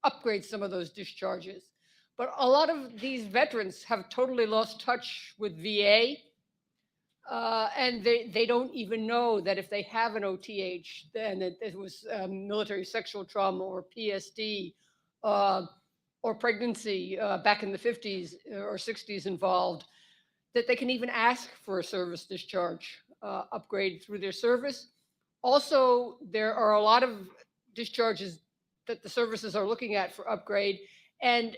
upgrade some of those discharges. But a lot of these veterans have totally lost touch with VA. And they don't even know that if they have an OTH, then it was military sexual trauma or PSD or pregnancy back in the 50s or 60s involved, that they can even ask for a service discharge upgrade through their service. Also, there are a lot of discharges that the services are looking at for upgrade. And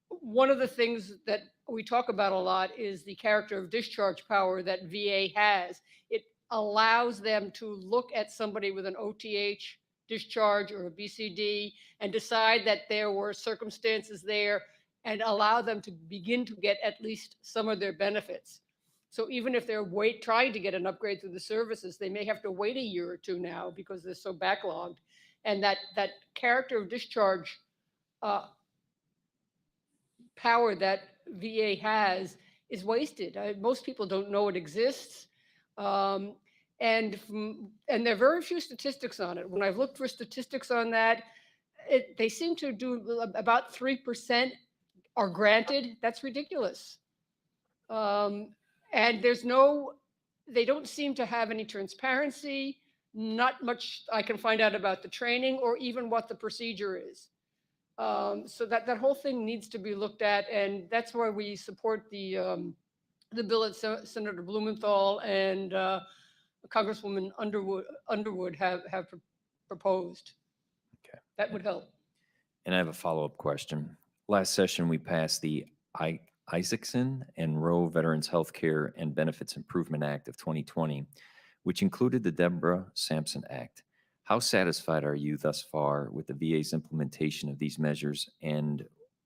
one of the things that we talk about a lot is the character of discharge power that VA has. It allows them to look at somebody with an OTH discharge or a BCD and decide that there were circumstances there and allow them to begin to get at least some of their benefits. So even if they're trying to get an upgrade through the services, they may have to wait a year or two now because they're so backlogged. And that character of discharge power that VA has is wasted. Most people don't know it exists. And there are very few statistics on it. When I've looked for statistics on that, they seem to do about 3% are granted. That's ridiculous. And they don't seem to have any transparency, not much I can find out about the training or even what the procedure is. So that whole thing needs to be looked at, and that's why we support the bill that Senator Blumenthal and Congresswoman Underwood have proposed. Okay. That would help. And I have a follow-up question. Last session, we passed the Isaacson and Roe Veterans Healthcare and Benefits Improvement Act of 2020, which included the Deborah Sampson Act. How satisfied are you thus far with the VA's implementation of these measures, and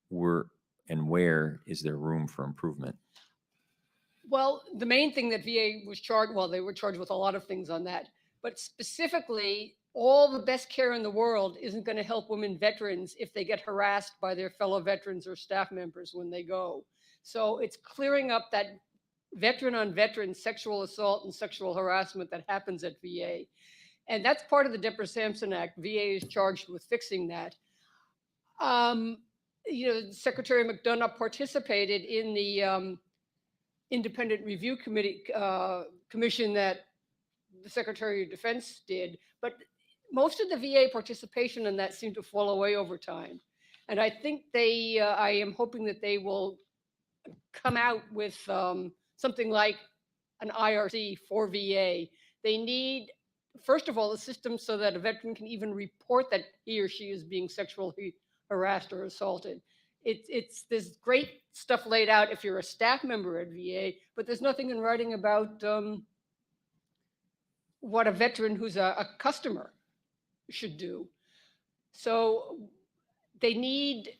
where is there room for improvement? Well, the main thing that VA was charged, well, they were charged with a lot of things on that, but specifically, all the best care in the world isn't going to help women veterans if they get harassed by their fellow veterans or staff members when they go. So it's clearing up that veteran on veteran sexual assault and sexual harassment that happens at VA. And that's part of the Deborah Sampson Act. VA is charged with fixing that. Secretary McDonough participated in the independent review commission that the Secretary of Defense did, but most of the VA participation in that seemed to fall away over time. And I think I am hoping that they will come out with something like an IRC for VA. They need, first of all, a system so that a veteran can even report that he or she is being sexually harassed or assaulted. There's great stuff laid out if you're a staff member at VA, but there's nothing in writing about what a veteran who's a customer should do. So they need,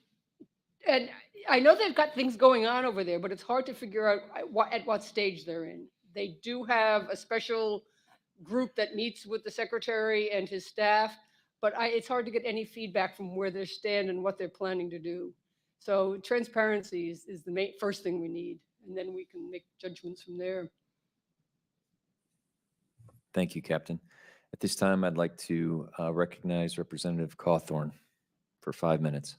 and I know they've got things going on over there, but it's hard to figure out at what stage they're in. They do have a special group that meets with the secretary and his staff, but it's hard to get any feedback from where they stand and what they're planning to do. So transparency is the first thing we need, and then we can make judgments from there. Thank you, Captain. At this time, I'd like to recognize Representative Cawthorn for 5 minutes.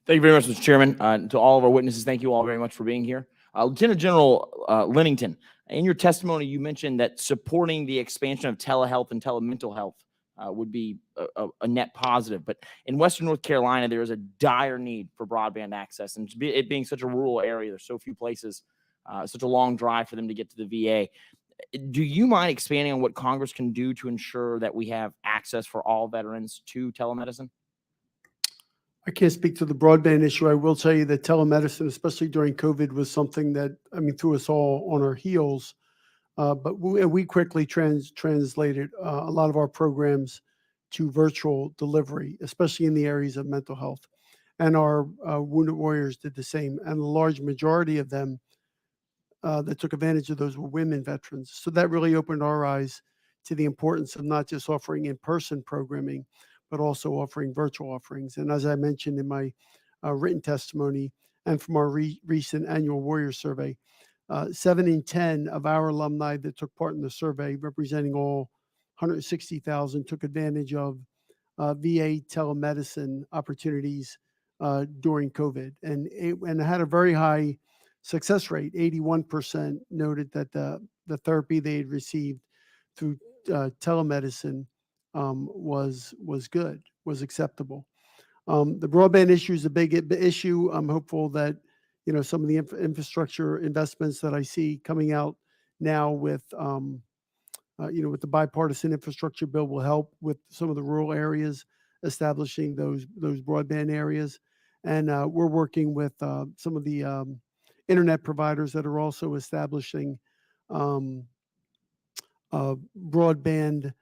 Thank you very much, Mr. Chairman. To all of our witnesses, thank you all very much for being here. Lieutenant General Lennington, in your testimony, you mentioned that supporting the expansion of telehealth and telemental health would be a net positive. But in Western North Carolina, there is a dire need for broadband access. And it being such a rural area, there's so few places, such a long drive for them to get to the VA. Do you mind expanding on what Congress can do to ensure that we have access for all veterans to telemedicine? I can't speak to the broadband issue. I will tell you that telemedicine, especially during COVID, was something that, threw us all on our heels. But we quickly translated a lot of our programs to virtual delivery, especially in the areas of mental health. And our Wounded Warriors did the same. And a large majority of them that took advantage of those were women veterans. So that really opened our eyes to the importance of not just offering in-person programming, but also offering virtual offerings. And as I mentioned in my written testimony and from our recent annual Warrior Survey, 7 in 10 of our alumni that took part in the survey, representing all 160,000, took advantage of VA telemedicine opportunities during COVID. And it had a very high success rate. 81% noted that the therapy they had received through telemedicine was good, was acceptable. The broadband issue is a big issue. I'm hopeful that, some of the infrastructure investments that I see coming out now with, with the bipartisan infrastructure bill will help with some of the rural areas, establishing those broadband areas. And we're working with some of the internet providers that are also establishing broadband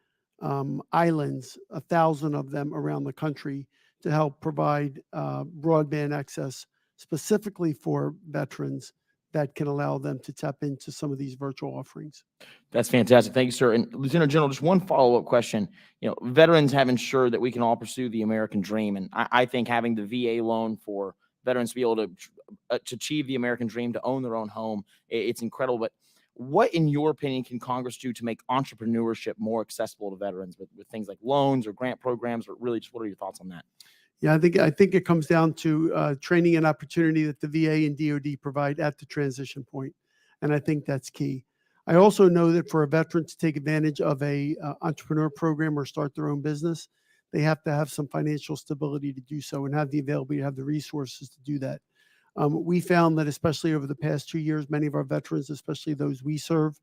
islands, 1,000 of them around the country, to help provide broadband access specifically for veterans that can allow them to tap into some of these virtual offerings. That's fantastic. Thank you, sir. And Lieutenant General, just one follow-up question. Veterans have ensured that we can all pursue the American dream. And I think having the VA loan for veterans to be able to achieve the American dream, to own their own home, it's incredible. But what, in your opinion, can Congress do to make entrepreneurship more accessible to veterans with things like loans or grant programs, or really just what are your thoughts on that? Yeah, I think it comes down to training and opportunity that the VA and DoD provide at the transition point, and I think that's key. I also know that for a veteran to take advantage of a entrepreneur program or start their own business, they have to have some financial stability to do so and have the availability, have the resources to do that. We found that especially over the past 2 years, many of our veterans, especially those we serve,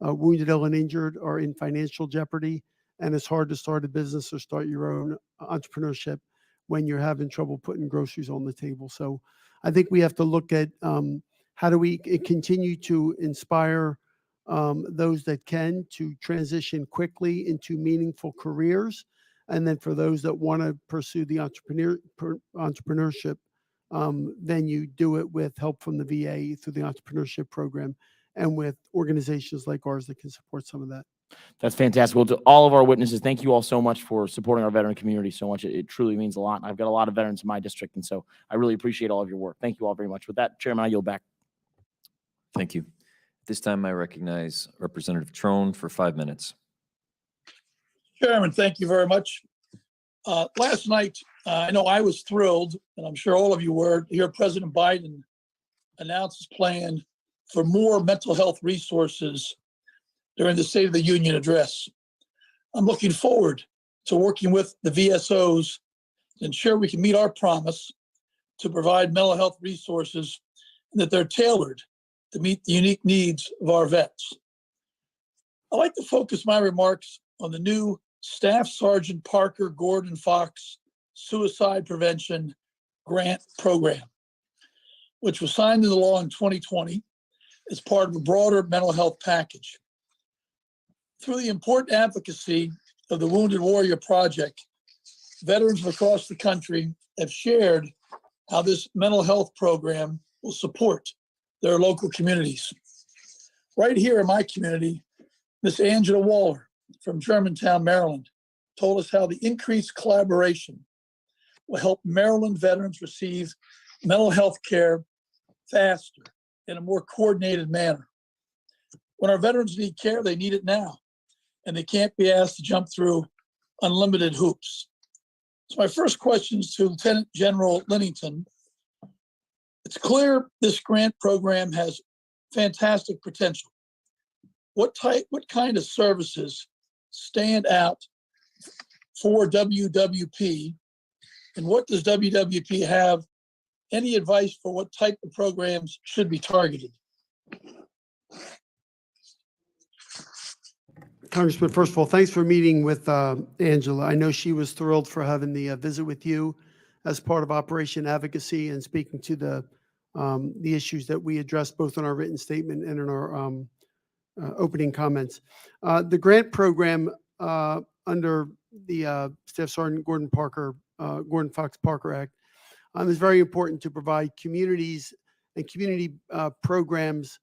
wounded, ill, and injured, are in financial jeopardy, and it's hard to start a business or start your own entrepreneurship when you're having trouble putting groceries on the table. So I think we have to look at how do we continue to inspire those that can to transition quickly into meaningful careers. And then for those that want to pursue the entrepreneurship, then you do it with help from the VA through the entrepreneurship program and with organizations like ours that can support some of that. That's fantastic. Well, to all of our witnesses, thank you all so much for supporting our veteran community so much. It truly means a lot. I've got a lot of veterans in my district, and so I really appreciate all of your work. Thank you all very much. With that, Chairman, I yield back. Thank you. At this time, I recognize Representative Trone for 5 minutes. Chairman, thank you very much. Last night, I know I was thrilled, and I'm sure all of you were, to hear President Biden announce his plan for more mental health resources during the State of the Union address. I'm looking forward to working with the VSOs to ensure we can meet our promise to provide mental health resources and that they're tailored to meet the unique needs of our vets. I'd like to focus my remarks on the new Staff Sergeant Parker Gordon Fox Suicide Prevention Grant Program, which was signed into law in 2020 as part of a broader mental health package. Through the important advocacy of the Wounded Warrior Project, veterans from across the country have shared how this mental health program will support their local communities. Right here in my community, Miss Angela Waller from Germantown, Maryland, told us how the increased collaboration will help Maryland veterans receive mental health care faster in a more coordinated manner. When our veterans need care, they need it now, and they can't be asked to jump through unlimited hoops. So my first question is to Lieutenant General Linnington. It's clear this grant program has fantastic potential. What kind of services stand out for WWP, and what does WWP have? Any advice for what type of programs should be targeted? Congressman, first of all, thanks for meeting with Angela. I know she was thrilled for having the visit with you as part of Operation Advocacy and speaking to the issues that we addressed both in our written statement and in our opening comments. The grant program under the Staff Sergeant Gordon Fox Parker Act is very important to provide communities and community programs,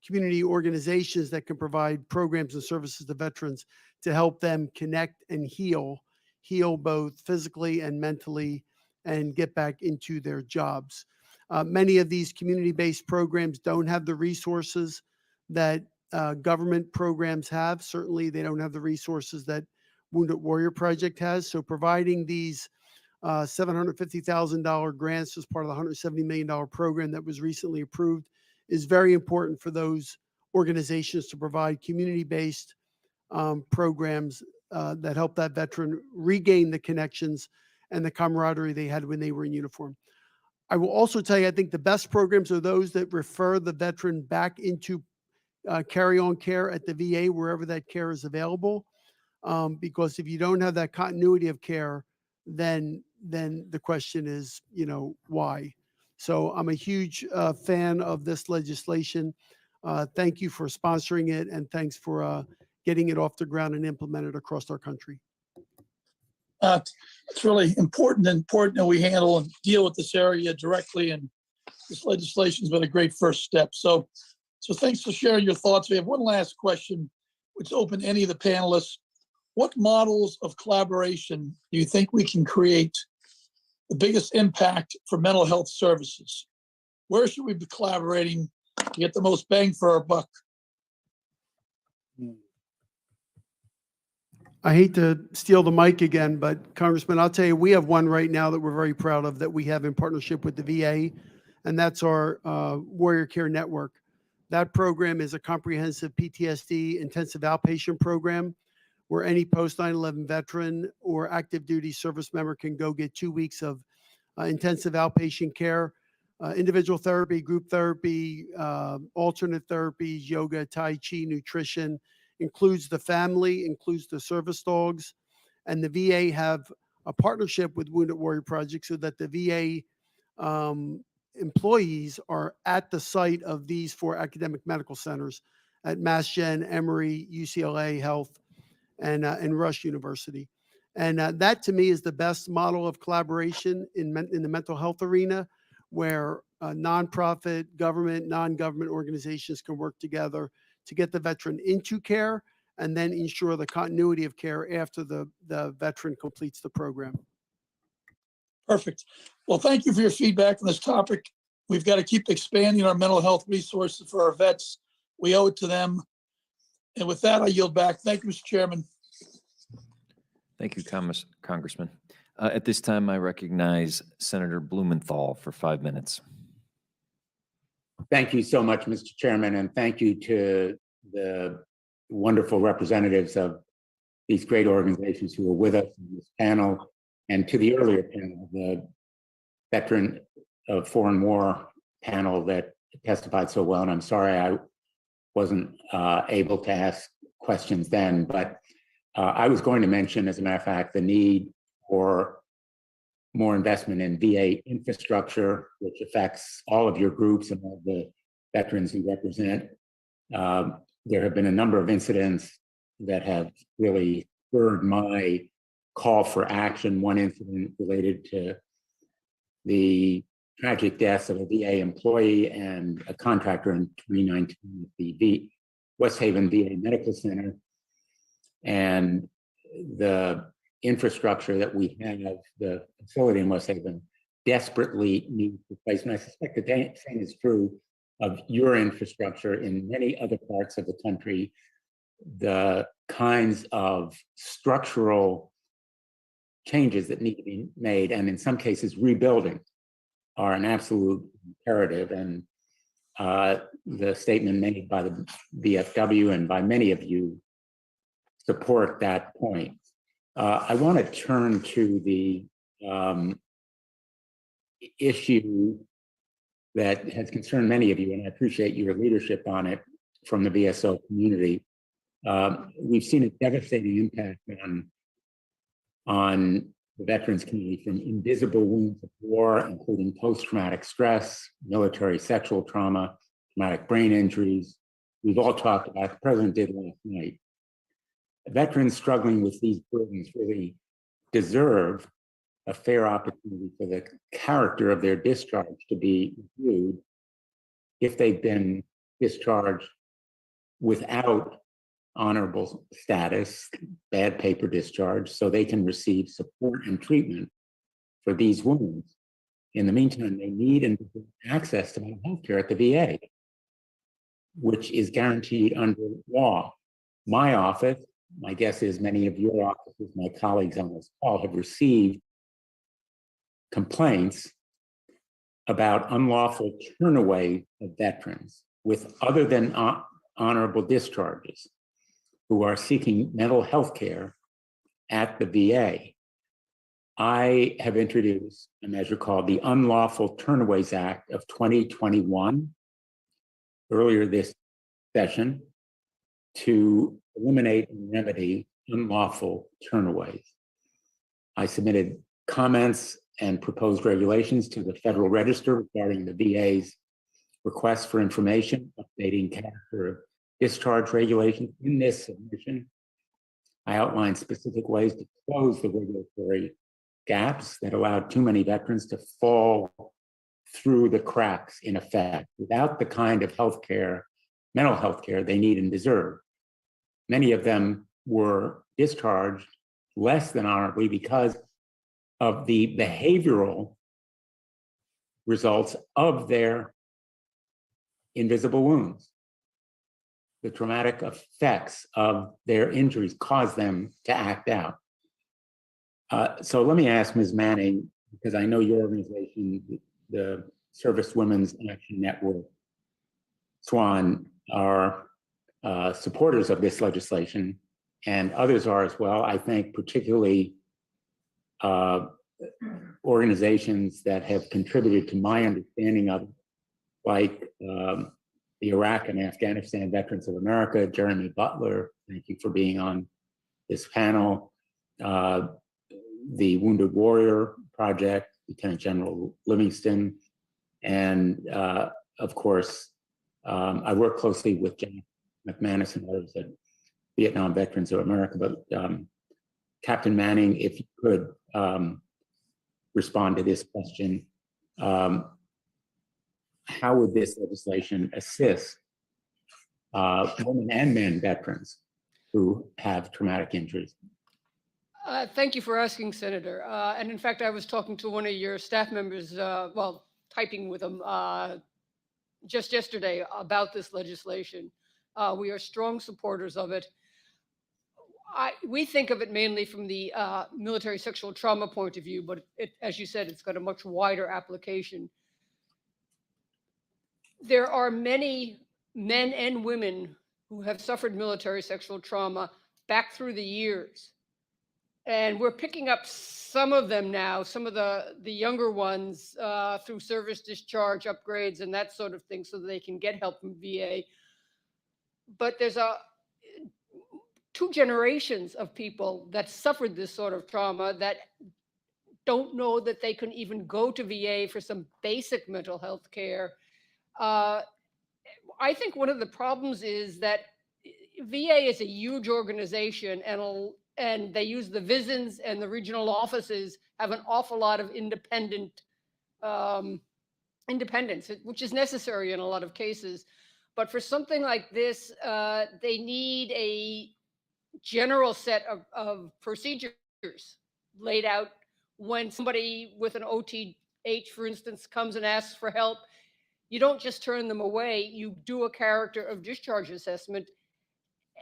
community organizations that can provide programs and services to veterans to help them connect and heal both physically and mentally and get back into their jobs. Many of these community-based programs don't have the resources that government programs have. Certainly, they don't have the resources that Wounded Warrior Project has. So providing these $750,000 grants as part of the $170 million program that was recently approved is very important for those organizations to provide community-based programs that help that veteran regain the connections and the camaraderie they had when they were in uniform. I will also tell you, I think the best programs are those that refer the veteran back into carry-on care at the VA, wherever that care is available. Because if you don't have that continuity of care, then the question is, why? So I'm a huge fan of this legislation. Thank you for sponsoring it, and thanks for getting it off the ground and implemented across our country. It's really important that we handle and deal with this area directly, and this legislation has been a great first step. So thanks for sharing your thoughts. We have one last question, which is open to any of the panelists. What models of collaboration do you think we can create the biggest impact for mental health services? Where should we be collaborating to get the most bang for our buck? I hate to steal the mic again, but Congressman, I'll tell you, we have one right now that we're very proud of that we have in partnership with the VA, and that's our Warrior Care Network. That program is a comprehensive PTSD intensive outpatient program where any post 9/11 veteran or active duty service member can go get 2 weeks of intensive outpatient care, individual therapy, group therapy, alternate therapies, yoga, Tai Chi, nutrition, includes the family, includes the service dogs. And the VA have a partnership with Wounded Warrior Project so that the VA employees are at the site of these 4 academic medical centers at Mass Gen, Emory, UCLA Health, and Rush University. And that to me is the best model of collaboration in the mental health arena, where nonprofit, government, non-government organizations can work together to get the veteran into care and then ensure the continuity of care after the veteran completes the program. Perfect. Well, thank you for your feedback on this topic. We've got to keep expanding our mental health resources for our vets. We owe it to them. And with that, I yield back. Thank you, Mr. Chairman. Thank you, Congressman. At this time, I recognize Senator Blumenthal for 5 minutes. Thank you so much, Mr. Chairman, and thank you to the wonderful representatives of these great organizations who are with us in this panel, and to the earlier panel, the Veteran of Foreign War panel that testified so well. And I'm sorry I wasn't able to ask questions then, but I was going to mention, as a matter of fact, the need for more investment in VA infrastructure, which affects all of your groups and all the veterans you represent. There have been a number of incidents that have really spurred my call for action. One incident related to the tragic deaths of a VA employee and a contractor in 2019 at the West Haven VA Medical Center. And the infrastructure that we have, the facility in West Haven, desperately needs replacement. I suspect the same is true of your infrastructure in many other parts of the country. The kinds of structural changes that need to be made, and in some cases rebuilding, are an absolute imperative. And the statement made by the VFW and by many of you support that point. I want to turn to the issue that has concerned many of you, and I appreciate your leadership on it from the VSO community. We've seen a devastating impact on the veterans community from invisible wounds of war, including post-traumatic stress, military sexual trauma, traumatic brain injuries. We've all talked about, the president did last night. Veterans struggling with these burdens really deserve a fair opportunity for the character of their discharge to be reviewed if they've been discharged without honorable status, bad paper discharge, so they can receive support and treatment for these wounds. In the meantime, they need and deserve access to mental health care at the VA, which is guaranteed under law. My office, my guess is many of your offices, my colleagues on this call, have received complaints about unlawful turnaway of veterans with other than honorable discharges who are seeking mental health care at the VA. I have introduced a measure called the Unlawful Turnaways Act of 2021 earlier this session to eliminate and remedy unlawful turnaways. I submitted comments and proposed regulations to the Federal Register regarding the VA's request for information, updating character of discharge regulations. In this submission, I outlined specific ways to close the regulatory gaps that allowed too many veterans to fall through the cracks, in effect, without the kind of healthcare, mental health care they need and deserve. Many of them were discharged less than honorably because of the behavioral results of their invisible wounds. The traumatic effects of their injuries caused them to act out. So let me ask Ms. Manning, because I know your organization, the Service Women's Action Network, SWAN, are supporters of this legislation, and others are as well. I think particularly organizations that have contributed to my understanding of it, like the Iraq and Afghanistan Veterans of America, Jeremy Butler, thank you for being on this panel. The Wounded Warrior Project, Lieutenant General Livingston, and of course, I work closely with Jack McManus and others at Vietnam Veterans of America. But Captain Manning, if you could respond to this question, how would this legislation assist women and men veterans who have traumatic injuries? Thank you for asking, Senator. And in fact, I was talking to one of your staff members, well, typing with them just yesterday about this legislation. We are strong supporters of it. We think of it mainly from the military sexual trauma point of view, but as you said, it's got a much wider application. There are many men and women who have suffered military sexual trauma back through the years. And we're picking up some of them now, some of the younger ones through service discharge upgrades and that sort of thing, so that they can get help from VA. But there's two generations of people that suffered this sort of trauma that don't know that they can even go to VA for some basic mental health care. I think one of the problems is that VA is a huge organization, and they use the VISNs, and the regional offices have an awful lot of independence, which is necessary in a lot of cases. But for something like this, they need a general set of procedures laid out. When somebody with an OTH, for instance, comes and asks for help, you don't just turn them away. You do a character of discharge assessment,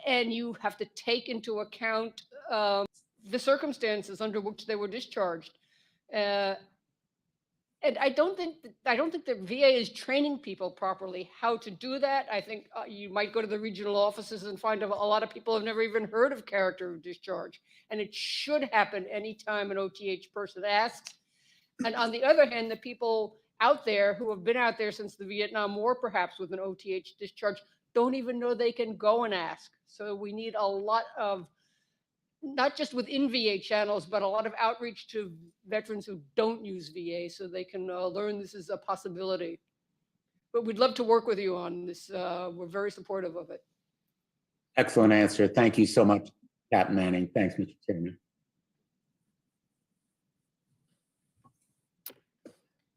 and you have to take into account the circumstances under which they were discharged. And I don't think the VA is training people properly how to do that. I think you might go to the regional offices and find a lot of people have never even heard of character of discharge. And it should happen anytime an OTH person asks. And on the other hand, the people out there who have been out there since the Vietnam War, perhaps with an OTH discharge, don't even know they can go and ask. So we need a lot of, not just within VA channels, but a lot of outreach to veterans who don't use VA so they can learn this is a possibility. But we'd love to work with you on this. We're very supportive of it. Excellent answer. Thank you so much, Captain Manning. Thanks, Mr. Chairman.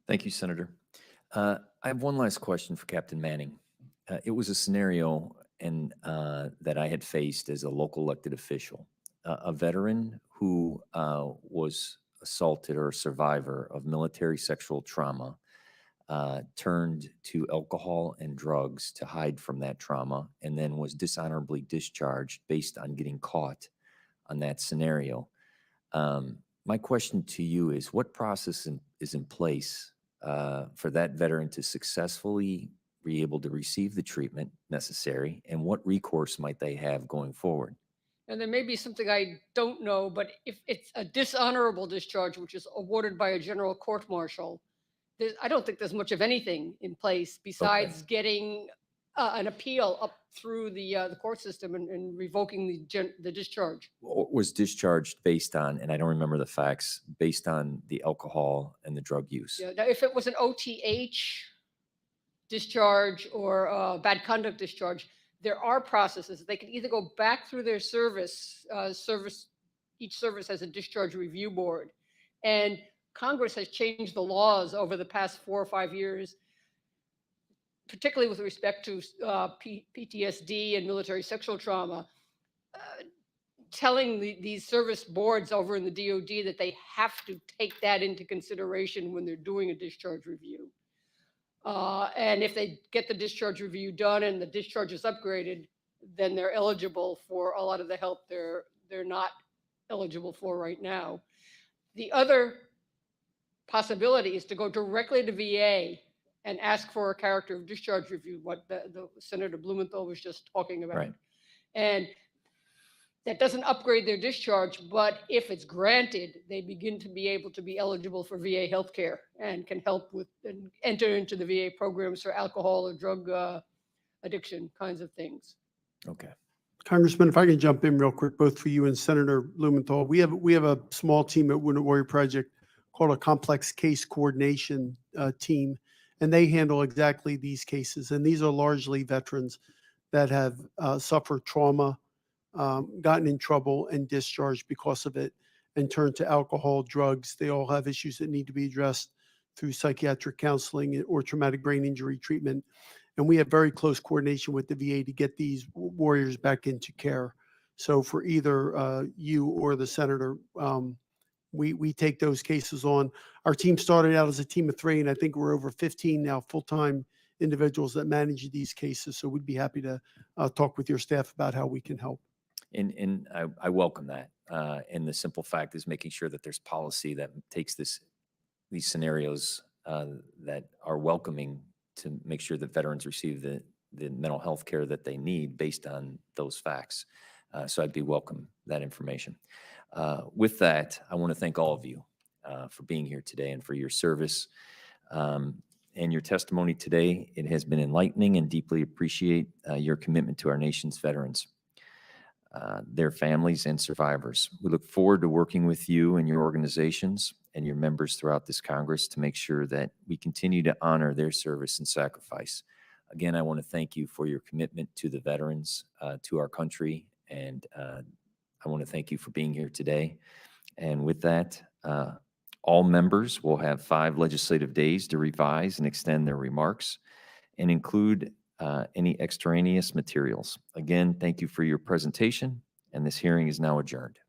Thank you, Senator. I have one last question for Captain Manning. It was a scenario that I had faced as a local elected official. A veteran who was assaulted or a survivor of military sexual trauma turned to alcohol and drugs to hide from that trauma, and then was dishonorably discharged based on getting caught on that scenario. My question to you is, what process is in place for that veteran to successfully be able to receive the treatment necessary, and what recourse might they have going forward? And there may be something I don't know, but if it's a dishonorable discharge, which is awarded by a general court martial, I don't think there's much of anything in place besides getting an appeal up through the court system and revoking the discharge. Was discharged based on, and I don't remember the facts, based on the alcohol and the drug use? Yeah, now if it was an OTH discharge or bad conduct discharge, there are processes. They can either go back through their service. Each service has a discharge review board, and Congress has changed the laws over the past 4 or 5 years, particularly with respect to PTSD and military sexual trauma, telling these service boards over in the DoD that they have to take that into consideration when they're doing a discharge review. And if they get the discharge review done and the discharge is upgraded, then they're eligible for a lot of the help they're not eligible for right now. The other possibility is to go directly to VA and ask for a character of discharge review, what the Senator Blumenthal was just talking about. Right. And that doesn't upgrade their discharge, but if it's granted, they begin to be able to be eligible for VA healthcare and can help with and enter into the VA programs for alcohol or drug addiction kinds of things. Okay. Congressman, if I can jump in real quick, both for you and Senator Blumenthal, we have a small team at Wounded Warrior Project called a complex case coordination team, and they handle exactly these cases. And these are largely veterans that have suffered trauma, gotten in trouble and discharged because of it, and turned to alcohol, drugs. They all have issues that need to be addressed through psychiatric counseling or traumatic brain injury treatment. And we have very close coordination with the VA to get these warriors back into care. So for either you or the senator, we take those cases on. Our team started out as a team of 3, and I think we're over 15 now full-time individuals that manage these cases. So we'd be happy to talk with your staff about how we can help. And I welcome that. And the simple fact is making sure that there's policy that takes these scenarios that are welcoming to make sure that veterans receive the mental health care that they need based on those facts. So I'd be welcome that information. With that, I want to thank all of you for being here today and for your service and your testimony today. It has been enlightening and deeply appreciate your commitment to our nation's veterans, their families, and survivors. We look forward to working with you and your organizations and your members throughout this Congress to make sure that we continue to honor their service and sacrifice. Again, I want to thank you for your commitment to the veterans, to our country, and I want to thank you for being here today. And with that, all members will have 5 legislative days to revise and extend their remarks and include any extraneous materials. Again, thank you for your presentation, and this hearing is now adjourned.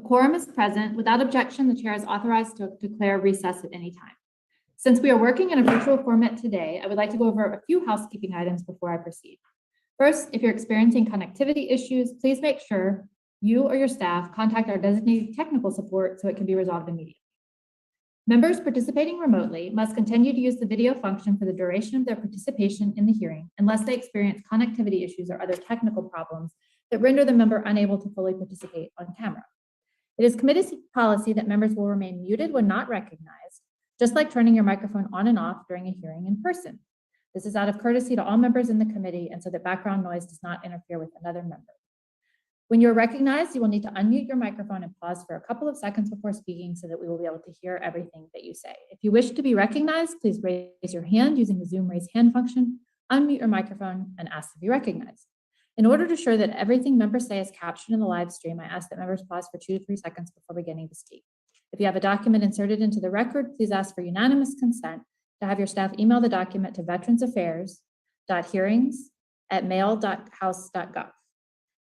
quorum is present. Without objection, the chair is authorized to declare recess at any time. Since we are working in a virtual format today, I would like to go over a few housekeeping items before I proceed. First, if you're experiencing connectivity issues, please make sure you or your staff contact our designated technical support so it can be resolved immediately. Members participating remotely must continue to use the video function for the duration of their participation in the hearing unless they experience connectivity issues or other technical problems that render the member unable to fully participate on camera. It is committee policy that members will remain muted when not recognized, just like turning your microphone on and off during a hearing in person. This is out of courtesy to all members in the committee and so that background noise does not interfere with another member. When you're recognized, you will need to unmute your microphone and pause for a couple of seconds before speaking so that we will be able to hear everything that you say. If you wish to be recognized, please raise your hand using the Zoom raise hand function, unmute your microphone, and ask to be recognized. In order to ensure that everything members say is captured in the live stream, I ask that members pause for 2 to 3 seconds before beginning to speak. If you have a document inserted into the record, please ask for unanimous consent to have your staff email the document to veteransaffairs.hearings@mail.house.gov.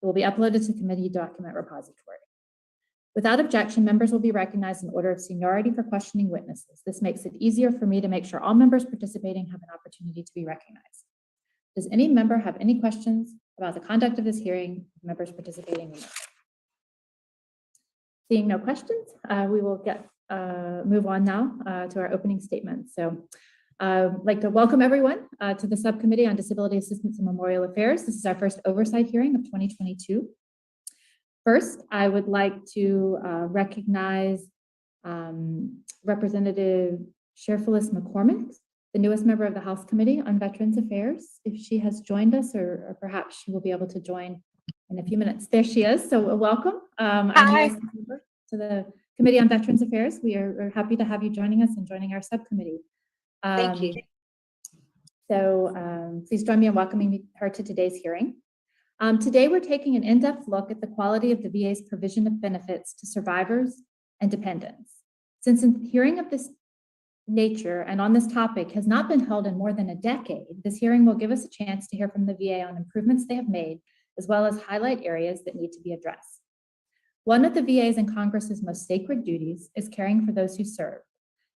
It will be uploaded to committee document repository. Without objection, members will be recognized in order of seniority for questioning witnesses. This makes it easier for me to make sure all members participating have an opportunity to be recognized. Does any member have any questions about the conduct of this hearing, members participating remotely? Seeing no questions, we will move on now to our opening statements. So I'd like to welcome everyone to the Subcommittee on Disability Assistance and Memorial Affairs. This is our first oversight hearing of 2022. First, I would like to recognize Representative Sherfilis McCormick, the newest member of the House Committee on Veterans Affairs. If she has joined us, or perhaps she will be able to join in a few minutes. There she is, so welcome. I'm to the Committee on Veterans Affairs. We're happy to have you joining us and joining our subcommittee. Thank you. So please join me in welcoming her to today's hearing. Today, we're taking an in-depth look at the quality of the VA's provision of benefits to survivors and dependents. Since a hearing of this nature and on this topic has not been held in more than a decade, this hearing will give us a chance to hear from the VA on improvements they have made, as well as highlight areas that need to be addressed. One of the VA's and Congress's most sacred duties is caring for those who serve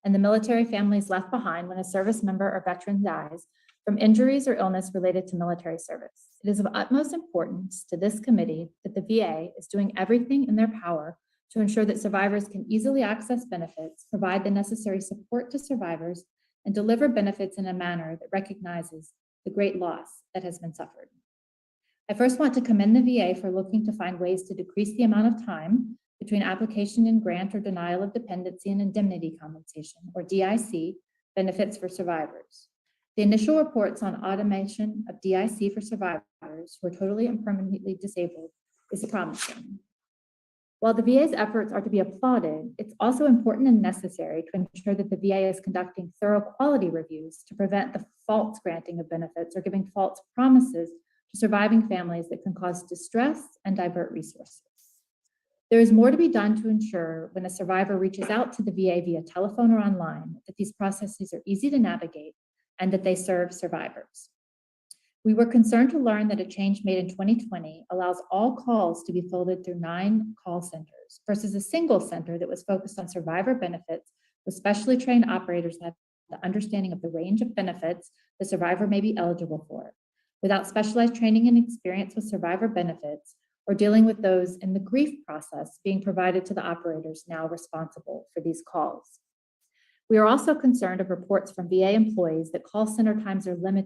and the military families left behind when a service member or veteran dies from injuries or illness related to military service. It is of utmost importance to this committee that the VA is doing everything in their power to ensure that survivors can easily access benefits, provide the necessary support to survivors, and deliver benefits in a manner that recognizes the great loss that has been suffered. I first want to commend the VA for looking to find ways to decrease the amount of time between application and grant or denial of dependency and indemnity compensation, or DIC, benefits for survivors. The initial reports on automation of DIC for survivors who are totally and permanently disabled is promising. While the VA's efforts are to be applauded, it's also important and necessary to ensure that the VA is conducting thorough quality reviews to prevent the false granting of benefits or giving false promises to surviving families that can cause distress and divert resources. There is more to be done to ensure when a survivor reaches out to the VA via telephone or online that these processes are easy to navigate and that they serve survivors. We were concerned to learn that a change made in 2020 allows all calls to be fielded through 9 call centers versus a single center that was focused on survivor benefits with specially trained operators that have the understanding of the range of benefits the survivor may be eligible for, without specialized training and experience with survivor benefits or dealing with those in the grief process being provided to the operators now responsible for these calls. We are also concerned of reports from VA employees that call center times are limited